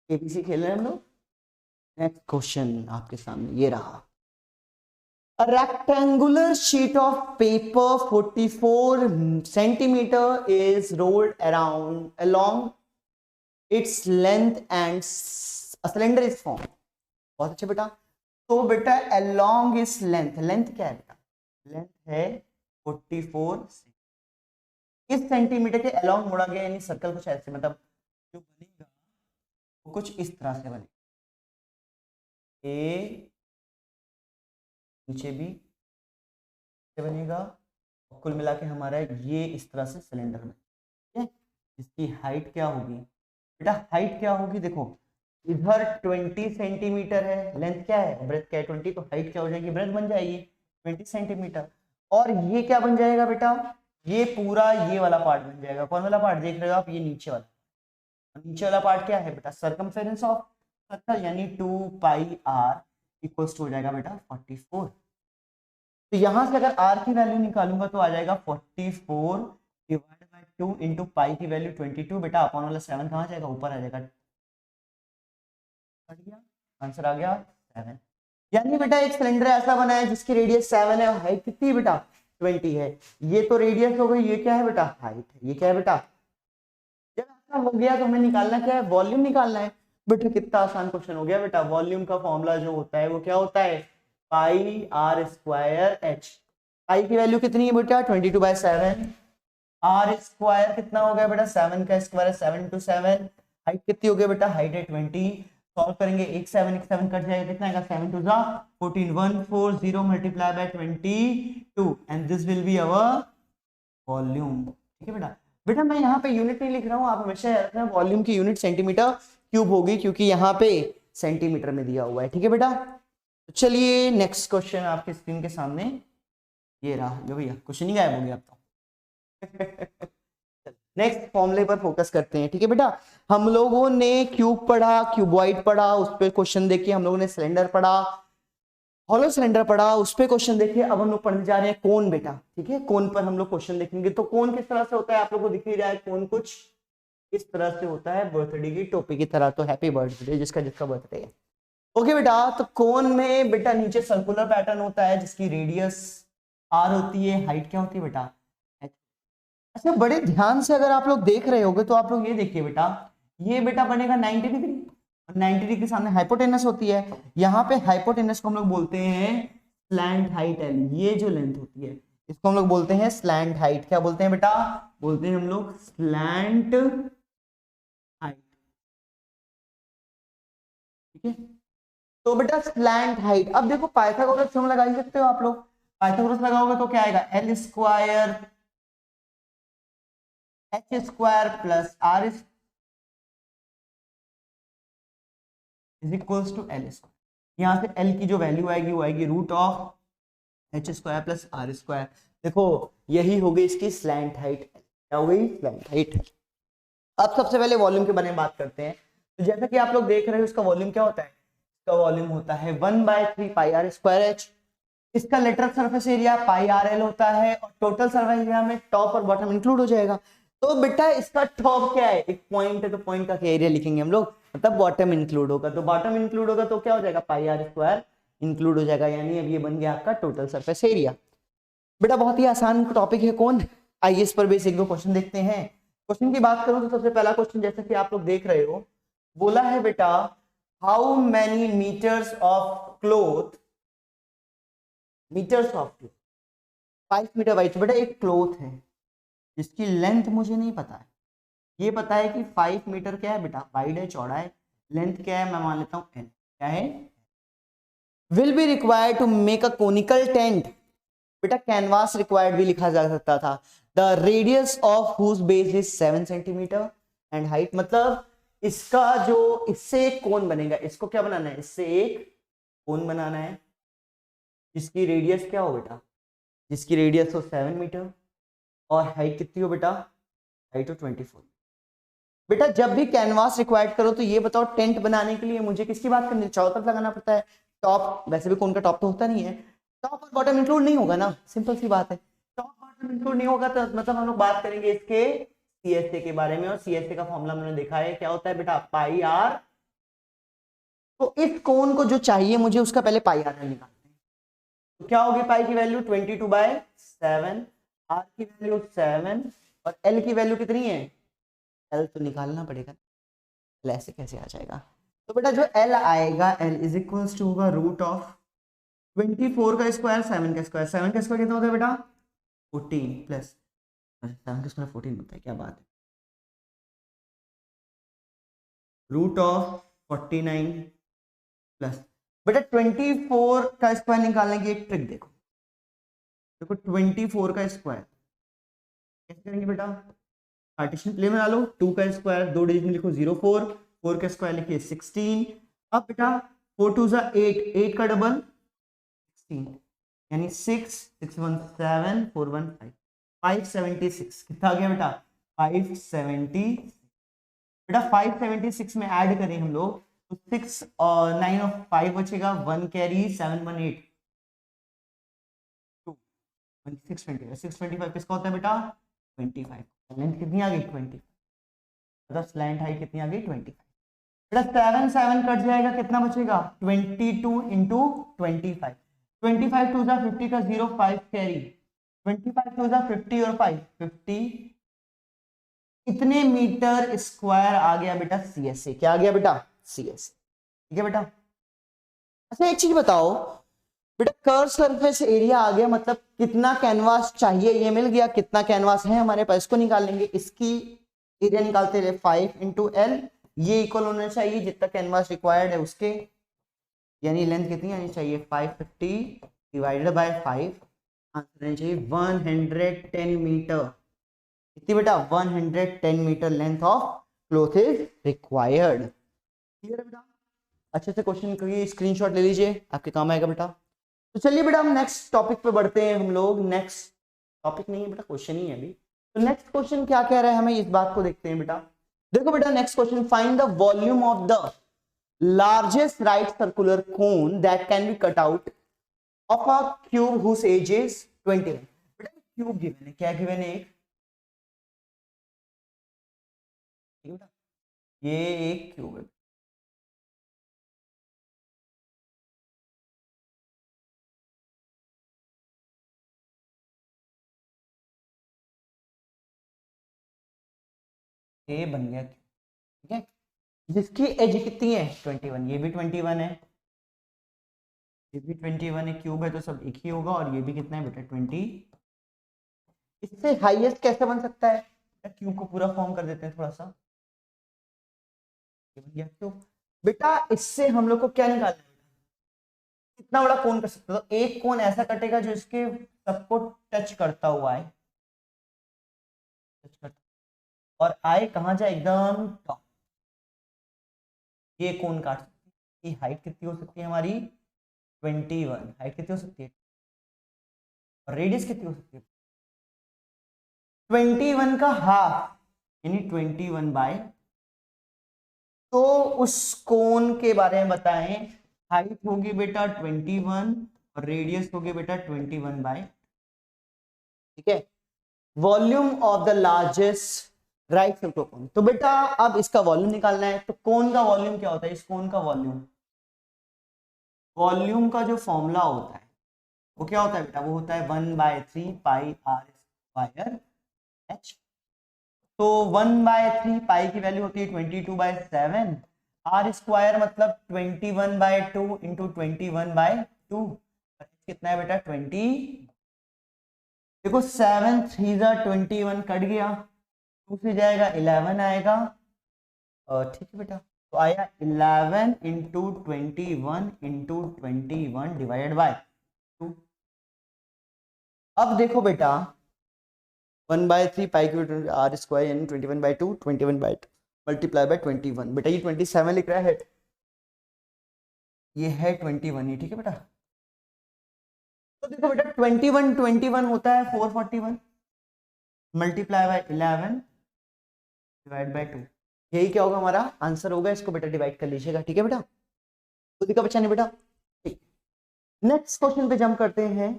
एबीसी खेल रहे हैं हम लोग। नेक्स्ट क्वेश्चन आपके सामने ये रहा, a rectangular sheet of paper 44 centimeter is rolled around along its length and a cylinder is formed। बहुत अच्छे बेटा। तो बेटा along its length, लेंथ क्या है बेटा, लेंथ है 44, इस सेंटीमीटर के along मोड़ा गया, यानी सर्कल कुछ ऐसे, मतलब जो बनेगा वो कुछ इस तरह से बनेगा, ए नीचे भी बनेगा, कुल मिला के हमारा ये इस तरह से सिलेंडर में, ठीक है। इसकी हाइट क्या होगी बेटा, हाइट क्या होगी, देखो इधर 20 सेंटीमीटर है, लेंथ क्या है, ब्रेथ क्या है 20, तो हाइट क्या हो जाएगी, ब्रेथ बन जाएगी 20 सेंटीमीटर। और ये क्या बन जाएगा बेटा, ये पूरा ये वाला पार्ट बन जाएगा, कौन वाला पार्ट देख रहे हो आप, ये नीचे वाला, नीचे वाला पार्ट क्या है बेटा, सरकमफेरेंस ऑफ सर्कल, यानी 2 पाई आर इक्वल्स टू हो जाएगा बेटा 44। तो यहां से अगर r की वैल्यू निकालूंगा तो आ जाएगा 44 डिवाइड बाय 2 इंटू पाई की वैल्यू 22, बेटा अपॉन वाला 7 कहाँ जाएगा, ऊपर आ जाएगा, आंसर आ गया 7। यानी बेटा एक सिलेंडर ऐसा बना है जिसकी रेडियस 7 है और हाइट कितनी है बेटा 20 है। ये तो रेडियस हो गई, ये क्या है बेटा हाइट है, ये क्या है बेटा, जब ऐसा हो गया तो हमें निकालना क्या है, वॉल्यूम निकालना है। बेटा कितना आसान क्वेश्चन हो गया बेटा, वॉल्यूम का फॉर्मूला जो होता है वो क्या होता है, पाई आर स्क्वायर एच। पाई की वैल्यू कितनी है बेटा 22/7, आर स्क्वायर कितना हो गया बेटा 7 का स्क्वायर है 7 टू 7, हाइट कितनी हो गई बेटा, हाइट है 20। सॉल्व करेंगे, एक 7 कट जाएगा, कितना आएगा 7 two 14, 140 multiply by 22 and this will be our volume. ठीक है बेटा, बेटा मैं यहाँ पे यूनिट नहीं लिख रहा हूँ, आप हमेशा याद रखना वॉल्यूम की यूनिट सेंटीमीटर क्यूब होगी, क्योंकि यहाँ पे सेंटीमीटर में दिया हुआ है। ठीक है बेटा, तो चलिए नेक्स्ट क्वेश्चन आपके स्क्रीन के सामने ये रहा, जो भैया क्वेश्चन ही गायब हो गया अब तो। नेक्स्ट फॉर्मूले पर फोकस करते हैं। ठीक है बेटा, हम लोगों ने क्यूब पढ़ा, क्यूबॉइड पढ़ा, उस पर क्वेश्चन देखिए, हम लोगों ने सिलेंडर पढ़ा, हॉलो सिलेंडर पढ़ा, उस पर क्वेश्चन देखिए। अब हम लोग पढ़ने जा रहे हैं कोन बेटा। ठीक है, कोन पर हम लोग क्वेश्चन देखेंगे। तो कोन किस तरह से होता है, आप लोगों को दिख ही रहा है, कोन कुछ इस तरह से होता है, बर्थडे की टोपी की तरह। तो हैप्पी बर्थडे जिसका जिसका बर्थडे है। ओके बेटा, तो कोन में बेटा नीचे सर्कुलर पैटर्न होता है जिसकी रेडियस आर होती है, हाइट क्या होती है बेटा h। अच्छा, बड़े ध्यान से अगर आप लोग देख रहे होगे तो आप लोग ये देखिए बेटा, ये बेटा बनेगा 90 डिग्री, और 90 डिग्री के सामने हाइपोटेनस होती है। यहाँ पे हाइपोटेनस को हम लोग बोलते हैं स्लैंट हाइट एल, ये जो लेंथ होती है इसको हम लोग बोलते हैं स्लैंट हाइट। क्या बोलते हैं बेटा, बोलते हैं हम लोग स्लैंट हाइट। ठीक है, तो बेटा स्लैंट हाइट, अब देखो पाइथागोरस थ्योरम लगा ही सकते हो आप लोग। पाइथागोरस लगाओगे तो क्या आएगा, l square h square plus r is equals to l square. यहां से एल की जो वैल्यू आएगी वो आएगी root of h square plus r square. देखो यही हो गई इसकी स्लैंट हाइट, क्या हो गई स्लैंट हाइट। अब सबसे पहले वॉल्यूम के बारे में बात करते हैं। तो जैसा कि आप लोग देख रहे हो, इसका वॉल्यूम क्या होता है, इसका वॉल्यूम होता है 1/3 पाई आर स्क्वायर एच। इसका lateral surface area pi R L होता है, और टोटल सरफेस एरिया में टॉप और बॉटम इंक्लूड हो जाएगा। तो बेटा इसका टॉप क्या है, एक पॉइंट है तो पॉइंट का क्या एरिया लिखेंगे हम लोग, मतलब बॉटम इंक्लूड होगा। तो बॉटम इंक्लूड होगा तो क्या हो जाएगा, पाई आर स्क्वायर इंक्लूड हो जाएगा, यानी अब ये बन गया आपका टोटल सरफेस एरिया। बेटा बहुत ही आसान टॉपिक है कौन, आइए इस पर बेस एक दो क्वेश्चन देखते हैं। क्वेश्चन की बात करूं तो सबसे पहला क्वेश्चन जैसा कि आप लोग देख रहे हो, बोला है बेटा how many metres of cloth, metres of cloth 5 metre wide. बेटा एक क्लोथ है जिसकी लेंथ मुझे नहीं पता है, ये पता है कि 5 मीटर क्या है बेटा, वाइड है, चौड़ा है, लेंथ क्या है मैं मान लेता हूं एल, क्या है, will be required to make a conical tent. बेटा कैनवास रिक्वायर्ड भी लिखा जा सकता था। The radius of whose base is 7 centimetre and height, मतलब इसका जो इससे एक कोन बनेगा, इसको क्या बनाना है, इससे एक कोन बनाना है जिसकी रेडियस क्या हो बेटा, जिसकी रेडियस हो 7 मीटर और हाइट कितनी हो बेटा, हाइट हो 24। बेटा जब भी कैनवास रिक्वायर्ड करो तो ये बताओ टेंट बनाने के लिए मुझे किसकी बात करनी है, चारों तरफ लगाना पड़ता है टॉप, वैसे भी कोन का टॉप तो होता नहीं है, टॉप और बॉटम इंक्लूड नहीं होगा ना, सिंपल सी बात है। टॉप बॉटम इंक्लूड नहीं होगा तो मतलब हम लोग बात करेंगे इसके सीएसए के बारे में, और सीएसए का फॉर्मूला मैंने देखा है क्या होता है बेटा, पाई आर। तो इस कोन को जो चाहिए मुझे उसका पहले पाई आर निकालते हैं। तो क्या होगी पाई की वैल्यू 22/7, आर की वैल्यू 7 और एल की वैल्यू कितनी है, एल तो निकालना पड़ेगा, एल ऐसे कैसे आ जाएगा। तो बेटा जो एल आएगा, एल इज इक्वल्स टू होगा रूट ऑफ 24 का स्क्वायर 7 का स्क्वायर, 7 का स्क्वायर कितना होता है बेटा 14 प्लस 7 का स्क्वायर 14 होता है, क्या बात है, रूट ऑफ 49 प्लस। बेटा 24 का स्क्वायर निकालने की एक ट्रिक देखो, देखो 24 का स्क्वायर कैसे करेंगे बेटा, पार्टीशन प्ले बना लो, 2 का स्क्वायर 2 डिजिट में लिखो 04, 4 का स्क्वायर लिखिए 16। अब बेटा 4 2 जा 8, 8 का डबल 16, यानी 6 6 1 7 4 1 5, 576 कितना आ गया बेटा 570। बेटा 576 में ऐड करें हम लोग तो 6 और 9 और 5 बचेगा, 1 कैरी 7 1 8 2 625, 625 किसका होता है बेटा 25, लेंथ कितनी आ गई 20, मतलब स्लैंट हाइट कितनी आ गई 25। बेटा 7 7 कट जाएगा, कितना बचेगा 22 इंटू 25, 25 टू जा 50 का 0 5 कैरी, 25 टू जा 50 और 5 50, कितने मीटर स्क्वायर आ गया बेटा सीएस से, क्या आ गया बेटा सीएस, ठीक है बेटा। अच्छा एक चीज बताओ बेटा, कर्व सरफेस एरिया आ गया, मतलब कितना कैनवास चाहिए ये मिल गया, कितना कैनवास है हमारे पास इसको निकाल लेंगे, इसकी एरिया निकालते रहे 5 इंटू एल, ये इक्वल होना चाहिए जितना कैनवास रिक्वायर्ड है उसके, यानी लेंथ कितनी आनी चाहिए 550 डिवाइडेड बाय 5, आंसर आना चाहिए 110 मीटर, कितनी बेटा 110 metre length of cloth is required, clear है बेटा। अच्छे से क्वेश्चन करिए, स्क्रीनशॉट ले लीजिए आपके काम आएगा बेटा। तो चलिए बेटा हम नेक्स्ट टॉपिक पे बढ़ते हैं, हम लोग नेक्स्ट टॉपिक नहीं है बेटा क्वेश्चन ही है अभी, तो नेक्स्ट क्वेश्चन क्या कह रहा है हमें इस बात को देखते हैं बेटा। देखो बेटा next question, find the volume of the largest right circular cone that can be cut out of a cube whose edge is 21। बेटा क्यूब गिवन है, क्या गिवन है, बेटा ये एक क्यूब है, ये बन गया ठीक है, जिसकी एज कितनी है 21, ये भी 21 है, ये भी 21 है, क्यूब है तो सब एक ही होगा, और ये भी कितना है बेटा 20। इससे हाईएस्ट कैसे बन सकता है, क्यूब को पूरा फॉर्म कर देते हैं थोड़ा सा, ये बन गया क्यूब। बेटा इससे हम लोग को क्या निकालना है, कितना बड़ा कोण कर सकते हो, तो एक कोण ऐसा कटेगा जो इसके सबको टच करता हुआ है, टच करता, और आए कहाँ जाए एकदम टॉप, ये कोण काट सकती है, हाइट कितनी हो सकती है हमारी 21, हाइट कितनी हो सकती है, और रेडियस कितनी हो सकती है 21 का हाफ, यानी 21 बाय, तो उस कोण के बारे में बताएं, हाइट होगी बेटा 21 और रेडियस होगी बेटा 21 बाय, ठीक है। Volume of the largest right circular कोन, तो बेटा अब इसका वॉल्यूम निकालना है, तो कोन का वॉल्यूम क्या होता है, इस कोन का वॉल्यूम, वॉल्यूम का जो फॉर्मूला होता है वो क्या होता है बेटा, वो होता है 1/3 पाई आर स्क्वायर एच, तो 1/3 पाई की वैल्यू होती है 22/7, आर स्क्वायर मतलब 21/2 इंटू 21/2, कितना है बेटा 20, देखो 7 3 जा 21 कट गया, 2 से जाएगा 11 आएगा, ठीक है बेटा, तो आया 11 इंटू 21 इंटू 21 डिवाइडेड बाय 2। अब देखो बेटा 1/3 पाई की आर स्क्वायर यानी 21/2, 21/2 मल्टीप्लाई बाय 21, बेटा ये 27 लिख रहा है, ये है 21 ही, ठीक है बेटा। तो देखो बेटा 21 21 होता है 441 मल्टीप्लाई बाय 11 डिवाइड बाय 2, यही क्या होगा हमारा आंसर होगा, इसको बेटा डिवाइड कर लीजिएगा, ठीक है बेटा, तो दिखा बच्चा नहीं बेटा, ठीक। नेक्स्ट क्वेश्चन पे जंप करते हैं,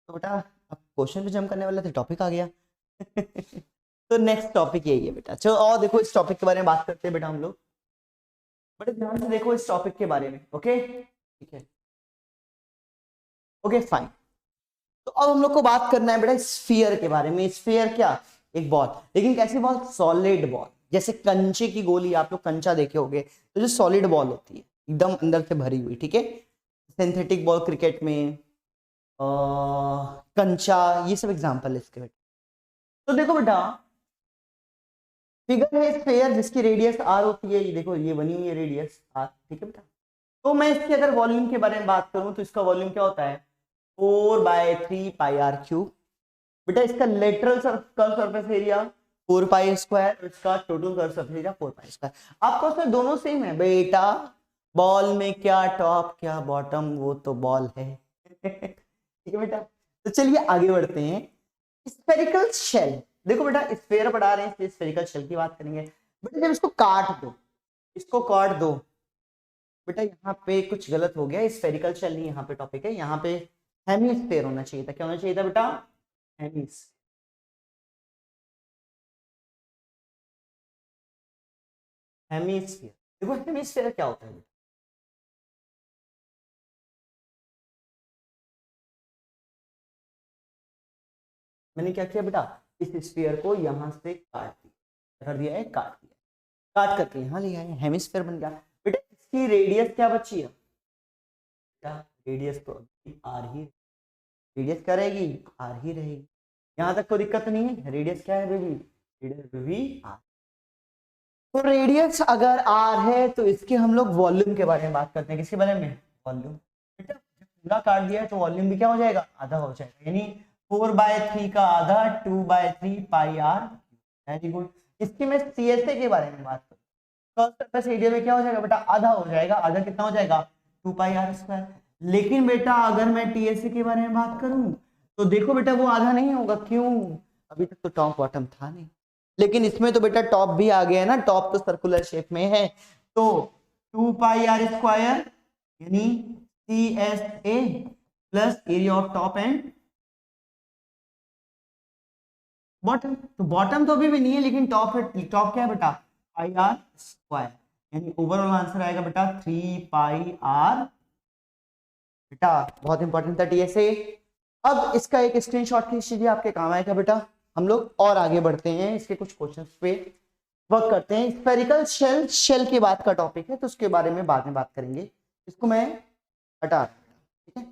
तो बेटा अब क्वेश्चन पे जंप करने वाला तो टॉपिक आ गया तो नेक्स्ट टॉपिक यही है बेटा, चलो और देखो इस टॉपिक के बारे में बात करते हैं बेटा हम लोग, बड़े ध्यान से देखो इस टॉपिक के बारे में, ओके ठीक है, ओके फाइन। तो अब हम लोग को बात करना है बेटा स्फीयर के बारे में, स्फीयर क्या, एक बॉल, लेकिन कैसी बॉल, सॉलिड बॉल, जैसे कंचे की गोली, आप लोग कंचा देखे होंगे, तो जो सॉलिड बॉल होती है एकदम अंदर से भरी हुई, ठीक है, सिंथेटिक बॉल क्रिकेट में कंचा, ये सब एग्जांपल है इसके बेटा। तो देखो बेटा फिगर है स्फीयर जिसकी रेडियस आर होती है, ये देखो ये बनी हुई है रेडियस आर, ठीक है बेटा। तो मैं इसके अगर वॉल्यूम के बारे में बात करूं तो इसका वॉल्यूम क्या होता है 4/3 पाई आर क्यूब। बेटा इसका lateral curve surface area 4 pi square, इसका total curve surface area 4 pi square. आपको उसमें दोनों सेम है बेटा, बॉल में क्या टॉप क्या बॉटम, वो तो बॉल है। ठीक है बेटा, तो चलिए आगे बढ़ते हैं। स्फेरिकल शेल, देखो बेटा स्फेयर पढ़ा रहे हैं इसलिए स्फेरिकल शेल की बात करेंगे। बेटा जब इसको काट दो, इसको काट दो बेटा, यहाँ पे कुछ गलत हो गया, स्फेरिकल शेल नहीं यहाँ पे टॉपिक है, यहाँ पे हेमिस्फेयर होना चाहिए था। क्या होना चाहिए था बेटा? हेमिस्फेयर। हेमिस्फेयर, देखो हेमिस्फेयर क्या होता है? मैंने क्या किया बेटा, इस स्फीयर को यहां से काट दिया, कर दिया है, काट दिया, काट करके यहां ले आए, हेमिस्फीयर बन गया। बेटा इसकी रेडियस क्या बची है बेटा? रेडियस तो आर ही, रेडियस क्या रहेगी? आर ही रहेगी। यहां तक कोई दिक्कत नहीं है, रेडियस क्या है बेबी? Radius baby r. तो रेडियस अगर आर है तो इसके हम लोग वॉल्यूम के बारे में बात करते हैं। किसके बारे में? वॉल्यूम। बेटा जब पूरा काट दिया है तो वॉल्यूम भी क्या हो जाएगा? आधा हो जाएगा, यानी 4/3 का आधा 2/3 पाई आर। Very good. इसकी मैं सीएसए के बारे में बात करूँ तो सरफेस एरिया में क्या हो जाएगा बेटा? आधा हो जाएगा। आधा कितना हो जाएगा? 2 पाई आर स्क्वायर। लेकिन बेटा अगर मैं टीएसए के बारे में बात करूं तो देखो बेटा वो आधा नहीं होगा। क्यों? अभी तक तो टॉप बॉटम था नहीं, लेकिन इसमें तो बेटा टॉप भी आ गया है ना, टॉप तो सर्कुलर शेप में है। तो 2 पाई आर स्क्वायर यानी C S A plus area of top and bottom. तो बॉटम तो अभी भी नहीं है, लेकिन टॉप है। टॉप क्या है बेटा? पाई आर स्क्वायर, यानी ओवरऑल आंसर आएगा बेटा 3 पाई आर। बेटा बहुत इंपॉर्टेंट था टीएसए। अब इसका एक स्क्रीनशॉट खींच लीजिए, आपके काम आएगा बेटा। हम लोग और आगे बढ़ते हैं, इसके कुछ क्वेश्चंस पे वर्क करते हैं। स्फेरिकल शेल, शेल के बाद का टॉपिक है तो उसके बारे में बाद में बात करेंगे। इसको मैं हटा, ठीक है।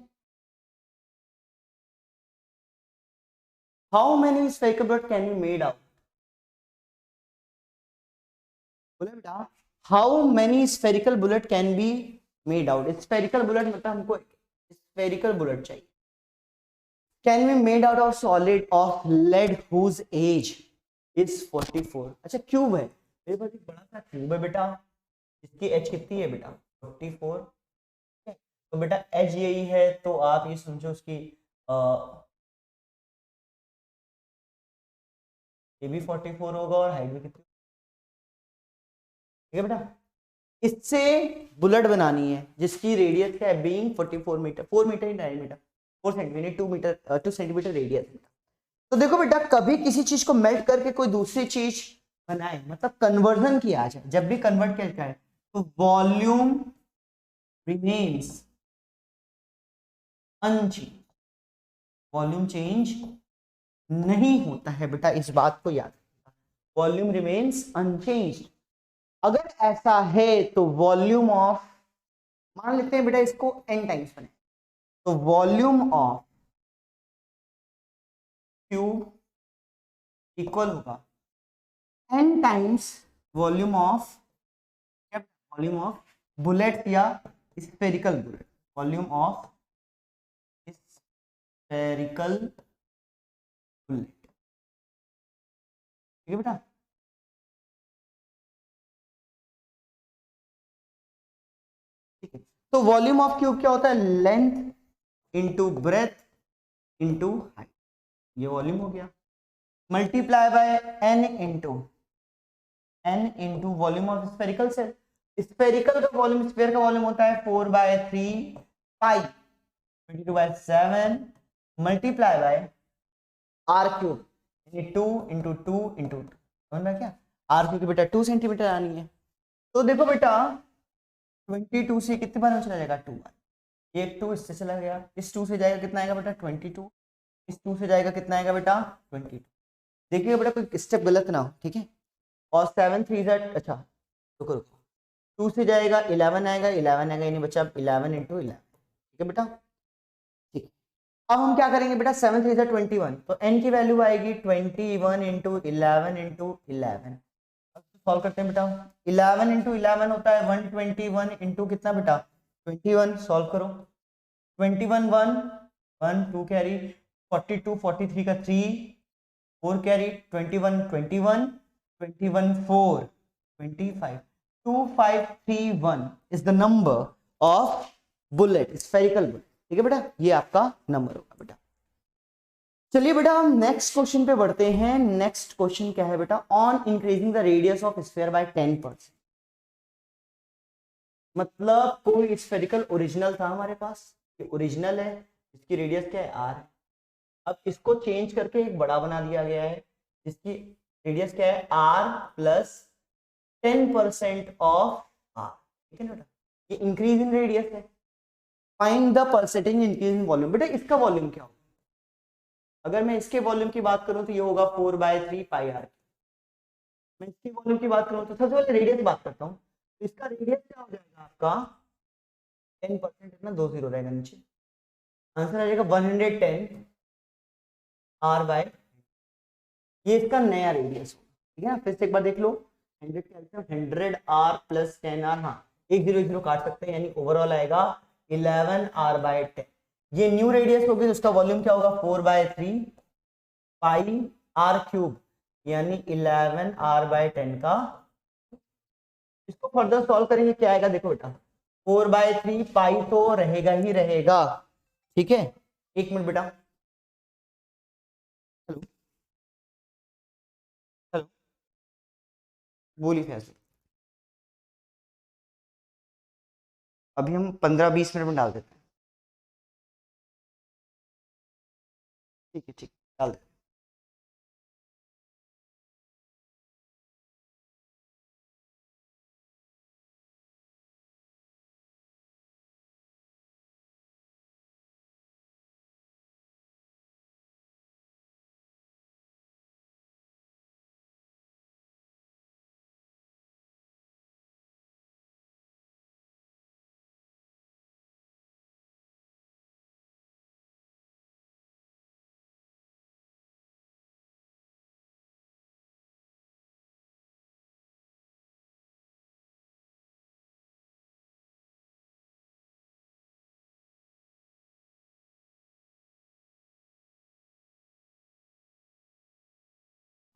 How many spherical bullet can be made out? बोले बेटा how many spherical bullet can be made out? Spherical bullet मतलब हमको स्फेरिकल बुलेट चाहिए। Can be made out of solid of lead whose edge is 44। अच्छा cube है, मेरे पास एक बड़ा सा क्यूब है बेटा, इसकी एज कितनी है बेटा? 44। तो बेटा एज यही है, तो आप ये समझो उसकी ये भी 44 होगा और हाइट भी कितनी, ठीक है बेटा। इससे बुलेट बनानी है जिसकी रेडियस क्या है? बीइंग 44 मीटर, 4 मीटर ही 9 metre, 4 centimetre, 2 metre 2 centimetre radius. तो देखो बेटा कभी किसी चीज को मेल्ट करके कोई दूसरी चीज बनाए, मतलब कन्वर्जन किया जाए, जब भी कन्वर्ट किया जाए तो volume remains unchanged, volume change नहीं होता है बेटा, इस बात को याद रखना। Volume remains unchanged. अगर ऐसा है तो वॉल्यूम ऑफ, मान लेते हैं बेटा इसको n टाइम्स बने, तो वॉल्यूम ऑफ क्यूब इक्वल होगा n times volume of, volume of bullet या spherical bullet, volume of spherical bullet. ठीक है बेटा। ठीक है, तो वॉल्यूम ऑफ क्यूब क्या होता है? Length into breadth into height, ये वॉल्यूम हो गया। Multiply by n into volume of spherical shell. Spherical का वॉल्यूम, स्फेयर का वॉल्यूम होता है 4/3 पाई 22/7 मल्टीप्लाई बाय आर क्यूब, यानी 2 × 2 × 2, समझ में क्या? आर क्यूब की बेटा 2 सेंटीमीटर आनी है। तो देखो बेटा 22 से कितने बार में चला जाएगा? 2 बार। ये 2 इससे चला गया, इस 2 से जाएगा कितना आएगा बेटा? 22। इस 2 से जाएगा कितना आएगा बेटा? 22। देखिएगा बेटा कोई स्टेप गलत ना हो, ठीक है। और 7 3 अच्छा रुको रुको, 2 से जाएगा 11 आएगा, 11 आएगा, यानी बच्चा 11 × 11, ठीक है बेटा। ठीक है, अब हम क्या करेंगे बेटा? 7 3 21, तो n की वैल्यू आएगी 21 × 11 × 11। सॉल्व करते हैं बेटा। 11 × 11 होता है 121 इंटू कितना बेटा? 21। सॉल्व करो, 21 1 1 2 कैरी, 42 43 का 3, 4 carry, 21 21 21 4 25, 2531 is the number of bullet, spherical bullet. ठीक है बेटा, ये आपका नंबर होगा बेटा। चलिए बेटा हम नेक्स्ट क्वेश्चन पे बढ़ते हैं। नेक्स्ट क्वेश्चन क्या है बेटा, on increasing the radius of sphere by 10%। मतलब कोई स्फेरिकल ओरिजिनल था हमारे पास, ये ओरिजिनल है, इसकी रेडियस क्या है r। अब इसको चेंज करके एक बड़ा बना दिया गया है जिसकी रेडियस क्या है r प्लस 10% ऑफ r। ठीक है ना बेटा, ये इंक्रीज इन रेडियस है। Find the percentage increase in volume. बेटा इसका वॉल्यूम क्या होगा, अगर मैं इसके वॉल्यूम की बात करूं तो ये होगा 4/3 पाई r। मैं इसकी वॉल्यूम की बात करूं तो सबसे पहले रेडियस बात करता हूं, तो इसका रेडियस क्या हो जाएगा आपका 10%, इतना 2 0 रहेगा नीचे, आंसर आ जाएगा 110 r बाय, ये इसका नया रेडियस होगा। ठीक है ना, फिर से एक बार देख लो, 100 100 r प्लस 10r, हाँ एक 0 0 काट सकते हैं, यानी ओवरऑल आएगा 11r/10। ये न्यू रेडियस होगी तो उसका वॉल्यूम क्या होगा 4/3 पाई r क्यूब, यानी 11r/10 का। इसको फर्दर सॉल्व करेंगे क्या आएगा, देखो बेटा 4/3 पाई तो रहेगा ही रहेगा। ठीक है, एक मिनट बेटा, हेलो हेलो, बोलिए फैसले। अभी हम 15-20 मिनट में डाल देते हैं। ठीक है ठीक, डाल देते हैं।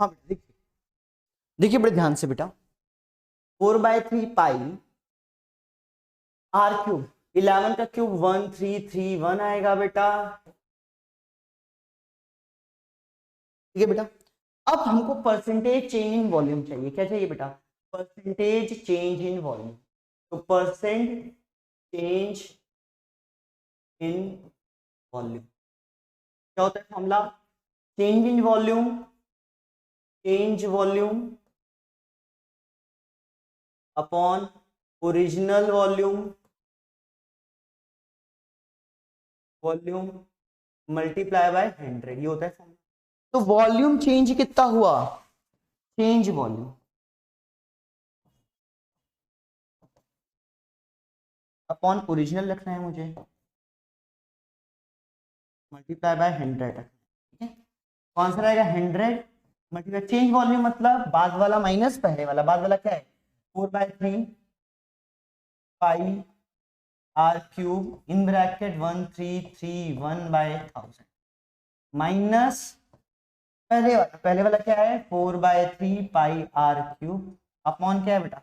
हाँ बेटा देखिए, देखिए बड़े ध्यान से बेटा, 4/3 पाई r क्यूब, 11 का क्यूब 1331 आएगा बेटा। ठीक है बेटा, अब हमको परसेंटेज चेंज इन वॉल्यूम चाहिए। क्या चाहिए बेटा, परसेंटेज चेंज इन वॉल्यूम। तो परसेंट चेंज इन वॉल्यूम क्या होता है formula, change in volume, change volume upon original volume, volume multiply by 100, ये होता है फॉर्मूला। तो वॉल्यूम चेंज कितना हुआ, चेंज वॉल्यूम अपॉन ओरिजिनल रखना है मुझे, मल्टीप्लाई बाय 100। ठीक है, तो आंसर आएगा 100 मल्टीप्लाई चेंज वॉल्यूम, मतलब बाद वाला माइनस पहले वाला, बाद वाला क्या है 4/3 पाई r cube in bracket 1331/1000 minus पहले वाला क्या है 4/3 पाई r क्यूब अपॉन क्या है बेटा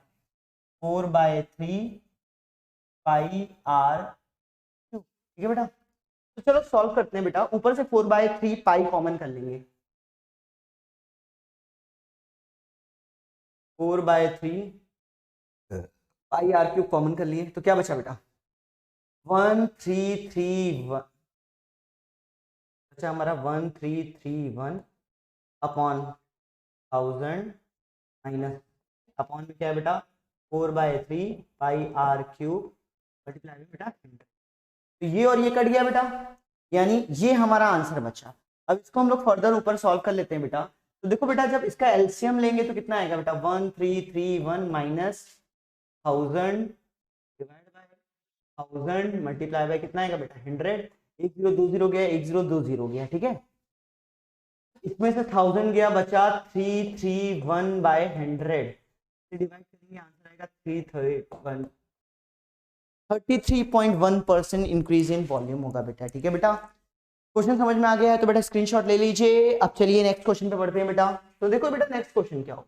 4/3 पाई r क्यूब। ठीक है बेटा, तो चलो सॉल्व करते हैं बेटा, ऊपर से 4/3 पाई कॉमन कर लेंगे, 4/3 पाई r क्यूब कॉमन कर लिए तो क्या बचा बेटा 1331, बचा हमारा 1331 अपॉन 1000 माइनस अपॉन में क्या है बेटा 4/3 पाई r क्यूब मल्टीप्लाई में बेटा 100। तो ये और ये कट गया बेटा, यानी ये हमारा आंसर बचा। अब इसको हम लोग फर्दर ऊपर सॉल्व कर लेते हैं बेटा। तो देखो बेटा, जब इसका एलसीएम लेंगे तो कितना आएगा बेटा 1331 minus 1000 divide by 1000 multiply by कितना आएगा बेटा 100। 1 0 2 0 गया, 1 0 2 0 गया। ठीक है, इसमें से 1000 गया, बचा 331/100 डिवाइड करेंगे, आंसर आएगा 331, 33.1% इंक्रीज इन वॉल्यूम होगा बेटा। ठीक है बेटा, क्वेश्चन समझ में आ गया है तो बेटा स्क्रीनशॉट ले लीजिए। अब चलिए नेक्स्ट क्वेश्चन पे बढ़ते हैं बेटा। तो देखो बेटा नेक्स्ट क्वेश्चन क्या होगा।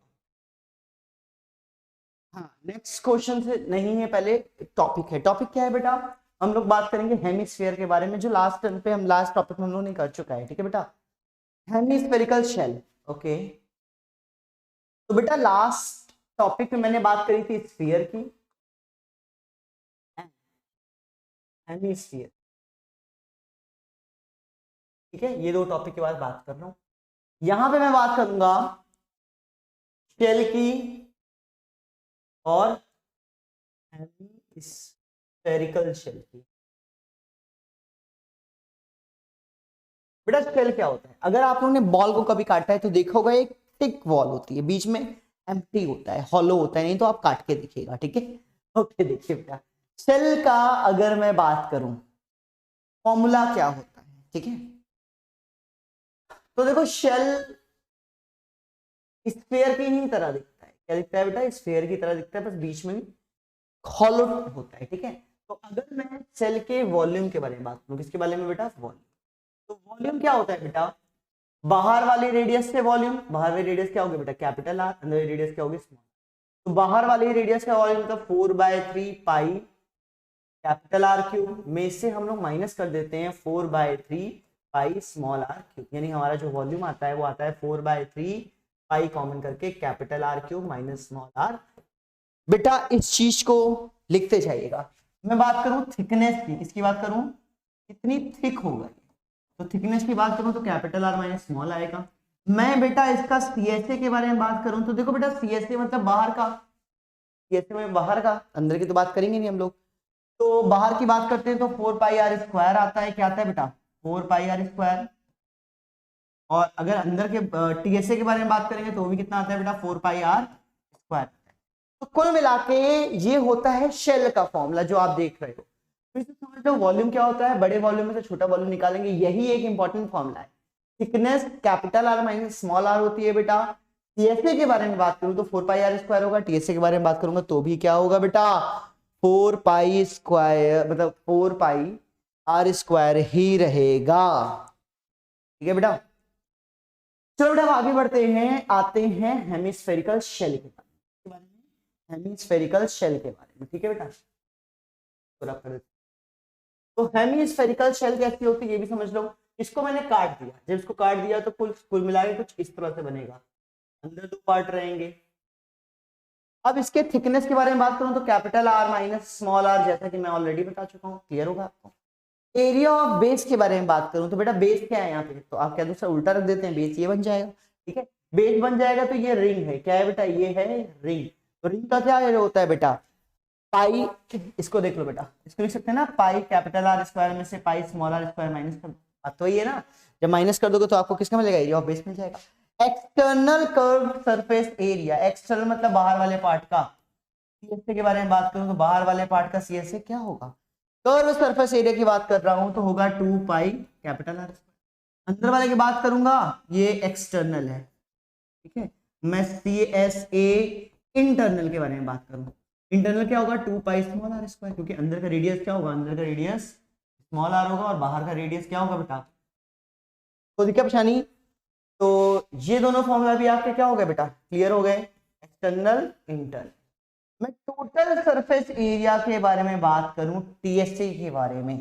हाँ नेक्स्ट क्वेश्चन से नहीं है, पहले टॉपिक है। टॉपिक क्या है बेटा, हम लोग बात करेंगे हेमिस्फीयर के बारे में, जो लास्ट टर्म पे हम लास्ट टॉपिक में हम लोग ने कर चुका है। ठीक है बेटा, हेमिस्फेरिकल शेल। ओके, तो बेटा लास्ट टॉपिक में मैंने बात करी थी स्फीयर की, हेमिस्फीयर। ठीक है, ये दो टॉपिक के बाद बात कर रहा हूं। यहां पे मैं बात करूंगा शेल की और हेमिस्फेरिकल शेल की। बेटा शेल क्या होता है, अगर आप लोगों ने बॉल को कभी काटा है तो देखा होगा एक टिक वॉल होती है, बीच में एम्प्टी होता है, हॉलो होता है, नहीं तो आप काट के देखिएगा। ठीक है, ओके देखिए बेटा शेल का अगर मैं बात करूं फॉर्मूला क्या होता है। ठीक है, तो देखो शेल स्फीयर की ही तरह दिखता है। क्या दिखता है बेटा, स्फीयर की तरह दिखता है, बस बीच में हॉलो होता है। ठीक है, तो अगर मैं शेल के वॉल्यूम के बारे में बात करूं, किसके बारे में बेटा, वॉल्यूम। तो वॉल्यूम क्या होता है बेटा, बाहर वाली रेडियस से वॉल्यूम, बाहर वाली रेडियस क्या होगी बेटा कैपिटल आर, अंदर वाली रेडियस क्या होगी स्मॉल। तो बाहर वाली रेडियस का वॉल्यूम मतलब 4/3 पाई कैपिटल आर क्यूब में से हम लोग माइनस कर देते हैं 4/3 पाई स्मॉल आर क्यूब, यानी हमारा जो वॉल्यूम आता है वो आता है 4/3 पाई कॉमन करके capital R cube minus small r. बेटा इस चीज को लिखते जाइएगा। मैं बात करूं थिकनेस की, किसकी बात करूं, कितनी थिक होगा, तो थिकनेस की बात करूं तो कैपिटल आर माइनस स्मॉल आएगा। मैं बेटा इसका सीएसए के बारे में बात करूं तो देखो बेटा सीएसए मतलब बाहर का, सीएसए में बाहर का, अंदर की तो बात करेंगे नहीं हम लोग। तो बाहर की बात करते हैं तो 4πr² आता है, क्या आता है बेटा 4πr²। और अगर अंदर के टीएसए के बारे में बात करेंगे तो भी कितना आता है बेटा 4πr²। तो कुल मिला के ये होता है शेल का फॉर्मूला जो आप देख रहे हो। फिर से समझ लो वॉल्यूम क्या होता है, बड़े वॉल्यूम में से छोटा वॉल्यूम निकालेंगे, यही एक इंपॉर्टेंट फॉर्मूला है। Thickness capital R minus small r होती है बेटा। टीएसए के बारे में बात करूं तो 4πr² होगा, टीएसए के बारे में बात करूंगा तो भी क्या होगा बेटा 4π² मतलब 4πr² ही रहेगा। ठीक है बेटा, चलो बेटा आगे बढ़ते हैं, आते हैं हेमिस्फेरिकल शेल के बारे में, हेमिस्फेरिकल शेल के बारे में। ठीक है बेटा, तो हेमिस्फेरिकल शेल कैसी होती है ये भी समझ लो। इसको मैंने काट दिया, जब इसको काट दिया तो कुल कुल मिला के कुछ इस तरह से बनेगा, अंदर दो पार्ट रहेंगे। अब इसके थिकनेस के बारे में बात करूं तो capital R minus small r, जैसा कि मैं ऑलरेडी बता चुका हूं, क्लियर होगा आपको। एरिया ऑफ बेस के बारे में बात करूं तो बेटा बेस क्या है यहाँ पे, तो आप क्या दूसरा उल्टा रख देते हैं, बेस ये बन जाएगा। ठीक है, बेस बन जाएगा तो ये रिंग है, क्या है बेटा, ये है रिंग। तो रिंग का क्या होता है बेटा पाई, इसको देख लो बेटा, इसको लिख सकते हैं ना पाई कैपिटल आर स्क्वायर में से pi small are square minus कर दो। बात तो ये है ना, जब माइनस कर दोगे तो आपको किसका मिलेगा, एरिया ऑफ बेस मिल जाएगा। External curve surface area, external मतलब बाहर वाले पार्ट का। सीएसए के बारे में बात करूं तो बाहर वाले पार्ट का सीएसए क्या होगा, कर्व सरफेस एरिया की बात कर रहा हूं तो होगा 2 पाई कैपिटल आर। अंदर वाले की बात करूंगा ये एक्सटर्नल है। ठीक है, मैं सीएसए इंटरनल के बारे में बात करूं, इंटरनल क्या होगा 2 पाई स्मॉल आर स्क्वायर, क्योंकि अंदर का रेडियस क्या होगा, अंदर का रेडियस स्मॉल आर होगा और बाहर का रेडियस क्या होगा बेटा, तो दिक्कत परेशानी। तो ये दोनों फॉर्मूला भी आपके क्या हो गए बेटा, क्लियर हो गए, एक्सटर्नल इंटरनल। मैं टोटल सरफेस एरिया के बारे में बात करूं टीएसए के बारे में।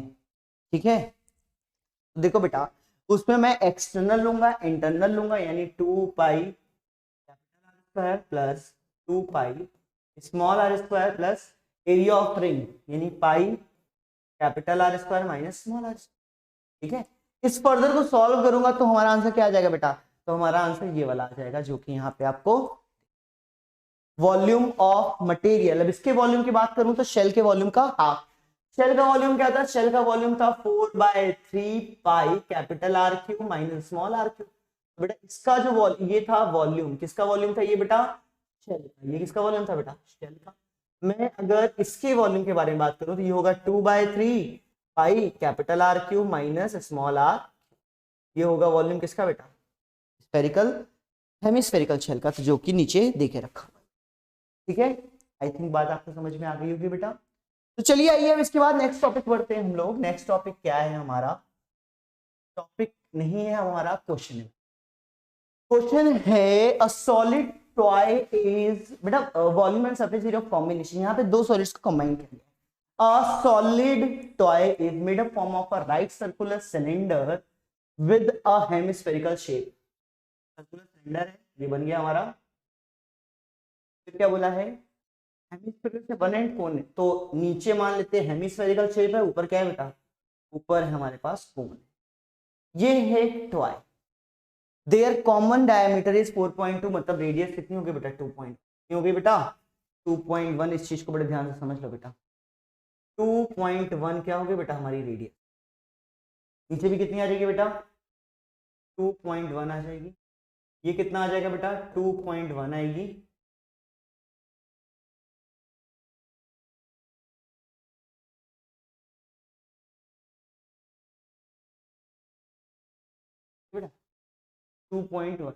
ठीक है, तो देखो बेटा उसमें मैं एक्सटर्नल लूंगा इंटरनल लूंगा, यानी 2 pi capital R square plus 2 pi small are square plus area of ring यानी pi capital R square minus small R. ठीक है, इस फर्दर को सॉल्व करूंगा तो हमारा आंसर क्या आ जाएगा बेटा, तो हमारा आंसर ये वाला आ जाएगा, जो कि यहाँ पे आपको वॉल्यूम ऑफ मटेरियल। अब इसके वॉल्यूम की बात करूं तो शेल के वॉल्यूम का हाफ। शेल का वॉल्यूम क्या था, शेल का वॉल्यूम था 4/3 pi capital R cube minus small r cube. बेटा इसका जो ये था वॉल्यूम, किसका वॉल्यूम था ये बेटा, शेल का। ये किसका वॉल्यूम था बेटा, शेल का। मैं अगर इसके वॉल्यूम के बारे में बात करूं तो ये होगा 2/3 pi capital R cube minus small r. ये होगा वॉल्यूम किसका बेटा, स्फेरिकल हेमिस्फेरिकल शेल का, जो कि नीचे देखे रखा। ठीक है, आई थिंक बात आपको समझ में आ गई होगी बेटा। तो चलिए आइए अब इसके बाद नेक्स्ट टॉपिक बढ़ते हैं हम लोग। नेक्स्ट टॉपिक क्या है हमारा, टॉपिक नहीं है हमारा, क्वेश्चन है। क्वेश्चन है अ सॉलिड टॉय इज, बेटा volume and surface area of combination, यहाँ पे दो सॉलिड्स को कंबाइन कर लिया। A solid toy is made up form of a right circular cylinder with a hemispherical shape. Circular cylinder है, ये बन गया हमारा। फिर क्या बोला है, हेमिस्फेरिकल से वन एंड कोन है, तो नीचे मान लेते हैं हेमिस्फेरिकल शेप है, ऊपर क्या है बेटा, ऊपर है हमारे पास कोन। ये है toy. Their common diameter is 4.2, मतलब रेडियस कितनी होगी बेटा, 2 पॉइंट कितनी होगी बेटा, 2.1। इस चीज को बड़े ध्यान से समझ लो बेटा, 2.1 क्या होगी बेटा हमारी रेडियस। नीचे भी कितनी आ जाएगी बेटा, 2.1 आ जाएगी। ये कितना आ जाएगा बेटा, 2.1 आएगी। बेटा 2.1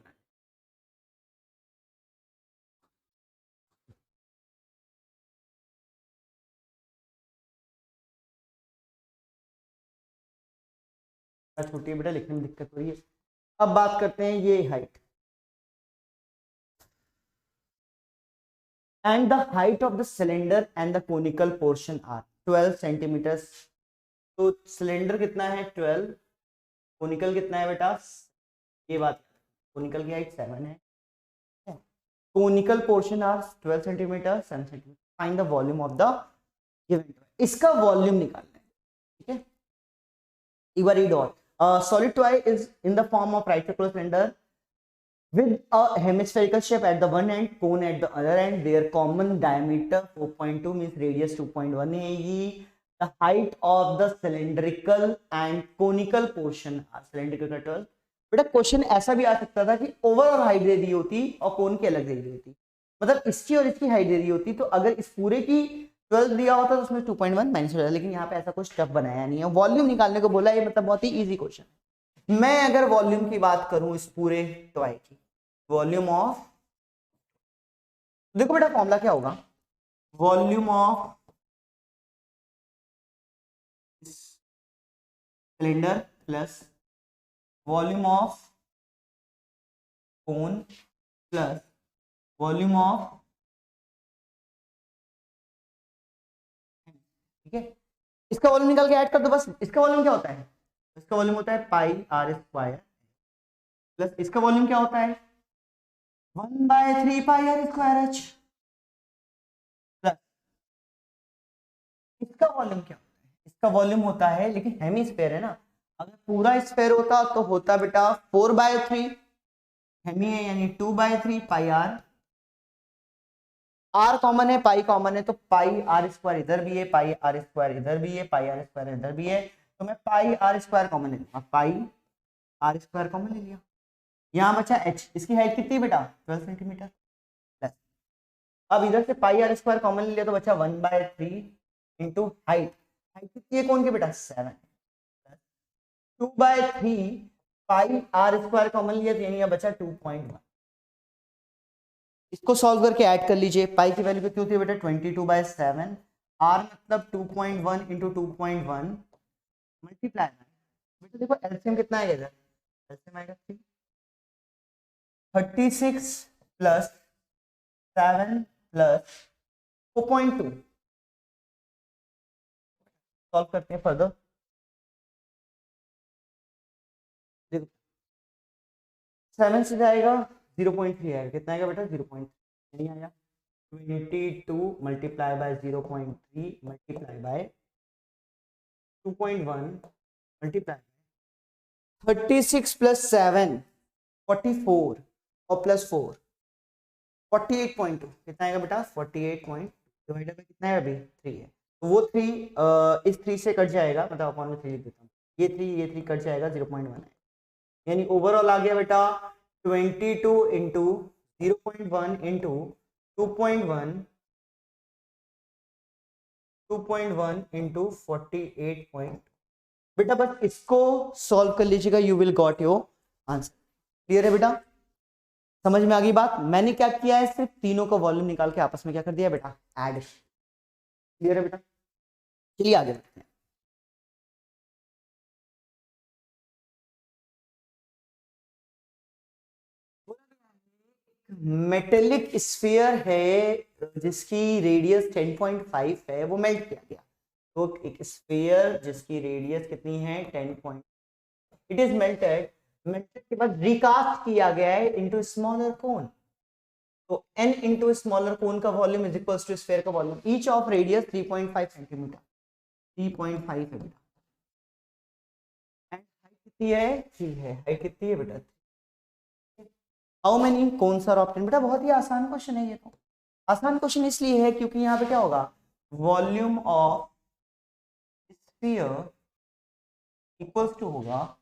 छोटी है बेटा, लिखने में दिक्कत हो रही है। अब बात करते हैं ये height, and the height of the cylinder and the conical portion are 12 centimetres. तो सिलेंडर कितना है 12, कोनिकल कितना है बेटा, ये बात, कोनिकल की हाइट 7 है। Conical portion are 12 centimetre 7 centimetre. Find the volume of the given, इसका वॉल्यूम निकालना है, ठीक है। एक बार रीड और, solid toy is in the form of right circular cylinder with a hemispherical shape at the one end, cone at the other end. Their common diameter 4.2 means radius 2.1 आएगी. The height of the cylindrical and conical portion are cylindrical का 12. बेटा question ऐसा भी आ सकता था कि overall height दे दी होती और कोन की अलग दे दी होती, मतलब इसकी और इसकी हाइट दे दी होती, तो अगर इस पूरे की 12 दिया होता तो उसमें 2.1 माइनस हो जाता, लेकिन यहाँ पे ऐसा कुछ स्टेप बनाया नहीं है, वॉल्यूम निकालने को बोला, ये मतलब बहुत ही इजी क्वेश्चन है। मैं अगर वॉल्यूम की बात करूं इस पूरे टॉय की, वॉल्यूम ऑफ, देखो बेटा फॉर्मूला क्या होगा, volume of cylinder plus volume of cone plus volume of, ठीक है। इसका वॉल्यूम निकाल के ऐड कर दो बस। इसका वॉल्यूम क्या होता है, इसका वॉल्यूम होता है पाई आर स्क्वायर, प्लस इसका वॉल्यूम क्या होता है 1/3 पाई आर स्क्वायर एच, प्लस इसका वॉल्यूम क्या होता है, इसका वॉल्यूम होता है, लेकिन हेमी स्फेयर है ना, अगर पूरा स्फेयर होता तो होता बेटा 4/3, हेमी है यानी 2/3 पाई आर, आर कॉमन है पाई कॉमन है, तो पाई आर स्क्वायर इधर भी है, पाई आर स्क्वायर इधर भी है, पाई आर स्क्वायर इधर भी है, तो मैं पाई आर स्क्वायर कॉमन ले लूंगा, पाई आर स्क्वायर कॉमन ले लिया। यहाँ बचा एच, इसकी हाइट कितनी बेटा 12 सेंटीमीटर, प्लस अब इधर से पाई आर स्क्वायर कॉमन ले लिया तो बचा 1/3 इंटू हाइट, हाइट कितनी है कौन की बेटा 7, 2/3 पाई आर स्क्वायर कॉमन लिया तो यानी बचा 2.1। इसको सॉल्व करके ऐड कर लीजिए, पाई की वैल्यू कितनी होती है बेटा 22/7, आर मतलब 2.1 इंटू 2.1 मल्टीप्लाई, बेटा देखो एलसीएम कितना है इधर, एलसीएम आएगा 36 प्लस 7 प्लस 4.2, सॉल्व करते हैं फर्दर। देखो 7 से जाएगा 0.3 आएगा, कितना आएगा बेटा 0.3 नहीं आया, 22 multiply by 0.3 multiply by 2.1 multiply 36 plus 7 44 और प्लस 4 48.2 कितना आएगा बेटा 48 डिवाइडेड बाय कितना है अभी 3 है, तो वो 3 इस 3 से कट जाएगा, मतलब अपॉन में 3 लिख देता हूँ, ये 3 कट जाएगा 0.1 है, यानी ओवरऑल आ गया बेटा 22 इंटू 0.1 इंटू 2.1 इंटू 48. बेटा बस इसको सॉल्व कर लीजिएगा, you will got your answer. Clear है बेटा, समझ में आ गई बात। मैंने क्या किया है, सिर्फ तीनों का वॉल्यूम निकाल के आपस में क्या कर दिया बेटा ऐड। क्लियर है बेटा, चलिए आगे बढ़ते हैं। मेटेलिक स्फीयर है जिसकी रेडियस 10.5 है, वो मेल्ट किया गया। तो एक स्फीयर जिसकी रेडियस कितनी है 10. इट इज मेल्टेड, मेल्टेड के बाद रिकास्ट किया गया है इनटू स्मॉलर कोन। तो n इनटू स्मॉलर कोन का volume is equals to sphere का volume, each of radius 3.5 centimetre, 3.5 है बेटा। एंड हाइट कितनी है 3 है, हाइट कितनी है बेटा। How many cones are obtained, बेटा बहुत ही आसान क्वेश्चन है ये। तो आसान क्वेश्चन इसलिए है क्योंकि यहाँ पे क्या होगा, volume of sphere equals to होगा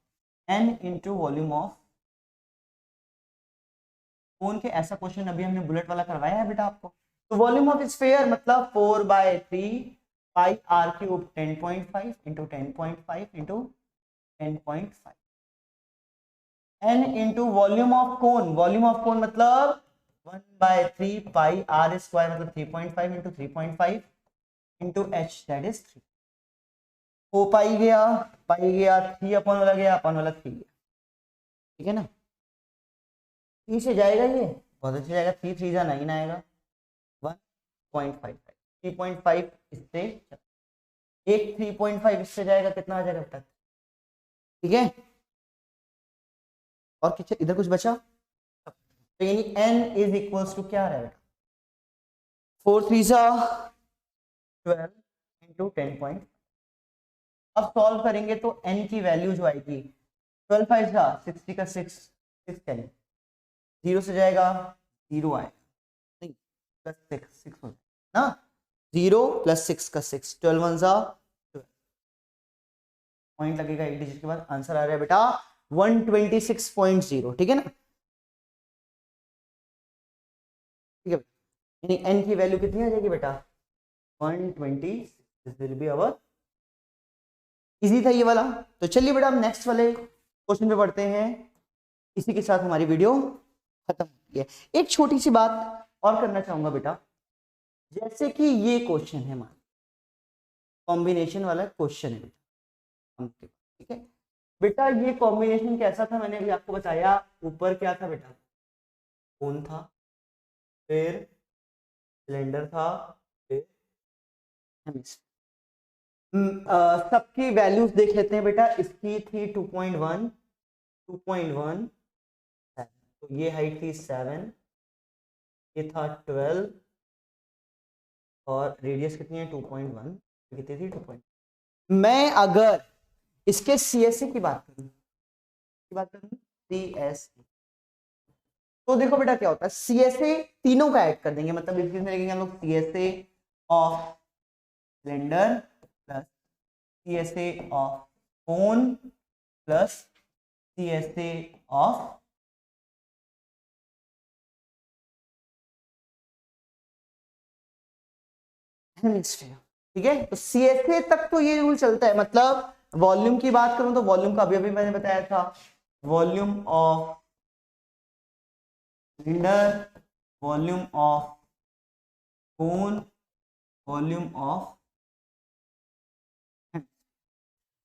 n into volume of cone के। ऐसा क्वेश्चन अभी हमने बुलेट वाला करवाया है बेटा आपको। तो वॉल्यूम ऑफ स्फीयर मतलब 4/3 पाई r cube 10.5 into 10.5 into 10.5 n into volume of cone. Volume of कोन मतलब 1/3 पाई r स्क्वायर मतलब 3.5 into 3.5 into h, that is 3। ओ पाई गया 3 अपन वाला गया, अपन वाला 3 गया, ठीक है ना। 3 से जाएगा ये, बहुत अच्छा जाएगा, 3 3 जा 9 आएगा, 1.5 3.5 इससे, एक 3.5 इससे जाएगा, कितना आ जाएगा बेटा, ठीक है। और कितना इधर कुछ बचा, तो यानी n इज इक्वल्स टू क्या आ रहा है बेटा, 4 3 जा 12 इंटू 10. अब सॉल्व करेंगे तो n की वैल्यू जो आएगी 12 5 जा 60 का 6 6 10, 0 से जाएगा 0 आएगा, नहीं प्लस 6 6 हो जाएगा ना, 0 प्लस 6 का 6, 12 1 जा 12, पॉइंट लगेगा एक डिजिट के बाद, आंसर आ रहा है बेटा 126.0, ठीक है ना। ठीक है, यानी n की वैल्यू कितनी आ जाएगी बेटा 120, this will be our, easy था ये वाला। तो चलिए बेटा हम नेक्स्ट वाले क्वेश्चन पे पढ़ते हैं, इसी के साथ हमारी वीडियो खत्म होती है। एक छोटी सी बात और करना चाहूंगा बेटा, जैसे कि ये क्वेश्चन है हमारा कॉम्बिनेशन वाला क्वेश्चन है बेटा, ठीक है बेटा। ये कॉम्बिनेशन कैसा था, मैंने अभी आपको बताया, ऊपर क्या था बेटा, कोन था, फिर सिलेंडर था, फिर सबकी वैल्यूज देख लेते हैं बेटा। इसकी थी 2.1 2.1, तो ये हाइट थी 7, ये था 12 और रेडियस कितनी है 2.1, कितनी थी 2. मैं अगर इसके CSA की बात करूं, CSA, तो देखो बेटा क्या होता है, CSA तीनों का ऐड कर देंगे, मतलब इसमें लिखेंगे हम लोग CSA of cylinder plus CSA of cone plus CSA of hemisphere, ठीक है। तो CSA तक तो ये रूल चलता है, मतलब वॉल्यूम की बात करूं तो वॉल्यूम का अभी मैंने बताया था, volume of cylinder, volume of cone, volume of,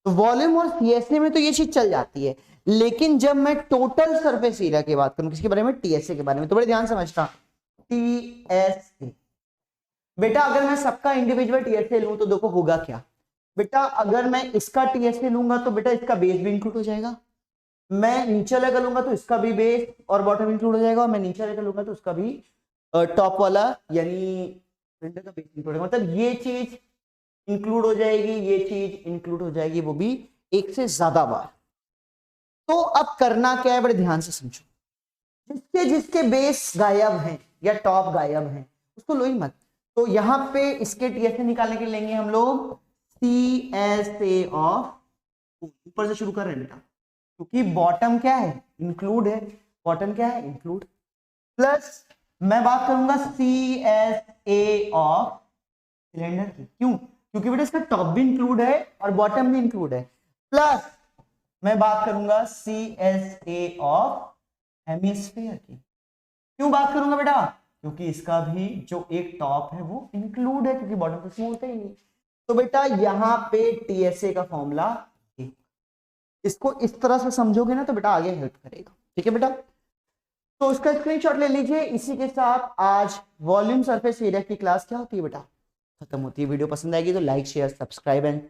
तो वॉल्यूम और CSA में तो ये चीज चल जाती है। लेकिन जब मैं टोटल सरफेस एरिया की बात करूं, किसके बारे में, TSA के बारे में, तो बड़े ध्यान समझना, TSA बेटा अगर मैं सबका इंडिविजुअल TSA लूं तो देखो होगा क्या बेटा, अगर मैं इसका TSA लूंगा तो बेटा इसका बेस भी इंक्लूड हो जाएगा, मैं नीचे वाला का लूंगा तो इसका भी बेस और बॉटम इंक्लूड हो जाएगा, और मैं नीचे वाले का लूंगा तो उसका भी टॉप वाला यानी सिलेंडर का बेस इंक्लूड होगा, मतलब ये चीज इंक्लूड हो जाएगी, ये चीज इंक्लूड हो जाएगी, वो भी एक से ज्यादा बार। तो अब करना क्या है, बड़े ध्यान से समझो, जिसके जिसके बेस गायब हैं या टॉप गायब हैं उसको लो ही मत। तो यहाँ पे इसके TSA निकालने के लिए लेंगे हम लोग CSA ऑफ, ऊपर से शुरू कर रहे हैं बेटा, क्योंकि बॉटम क्या है इंक्लूड है, बॉटम क्या है इंक्लूड, प्लस मैं बात करूंगा CSA ऑफ सिलेंडर की, क्यों, क्योंकि बेटा इसका टॉप भी इंक्लूड है और बॉटम भी इंक्लूड है, प्लस मैं बात करूंगा CSA ऑफ हेमिस्फीयर की, क्यों बात करूंगा बेटा, क्योंकि इसका भी जो एक टॉप है वो इंक्लूड है, क्योंकि बॉटम तो इसमें होता ही नहीं। तो बेटा यहाँ पे TSA का फॉर्मूला, इसको इस तरह से समझोगे ना तो बेटा आगे हेल्प करेगा, ठीक है बेटा। तो उसका स्क्रीनशॉट ले लीजिए। इसी के साथ आज वॉल्यूम सरफेस एरिया की क्लास क्या होती है बेटा, खत्म होती है। वीडियो पसंद आएगी तो लाइक शेयर सब्सक्राइब एंड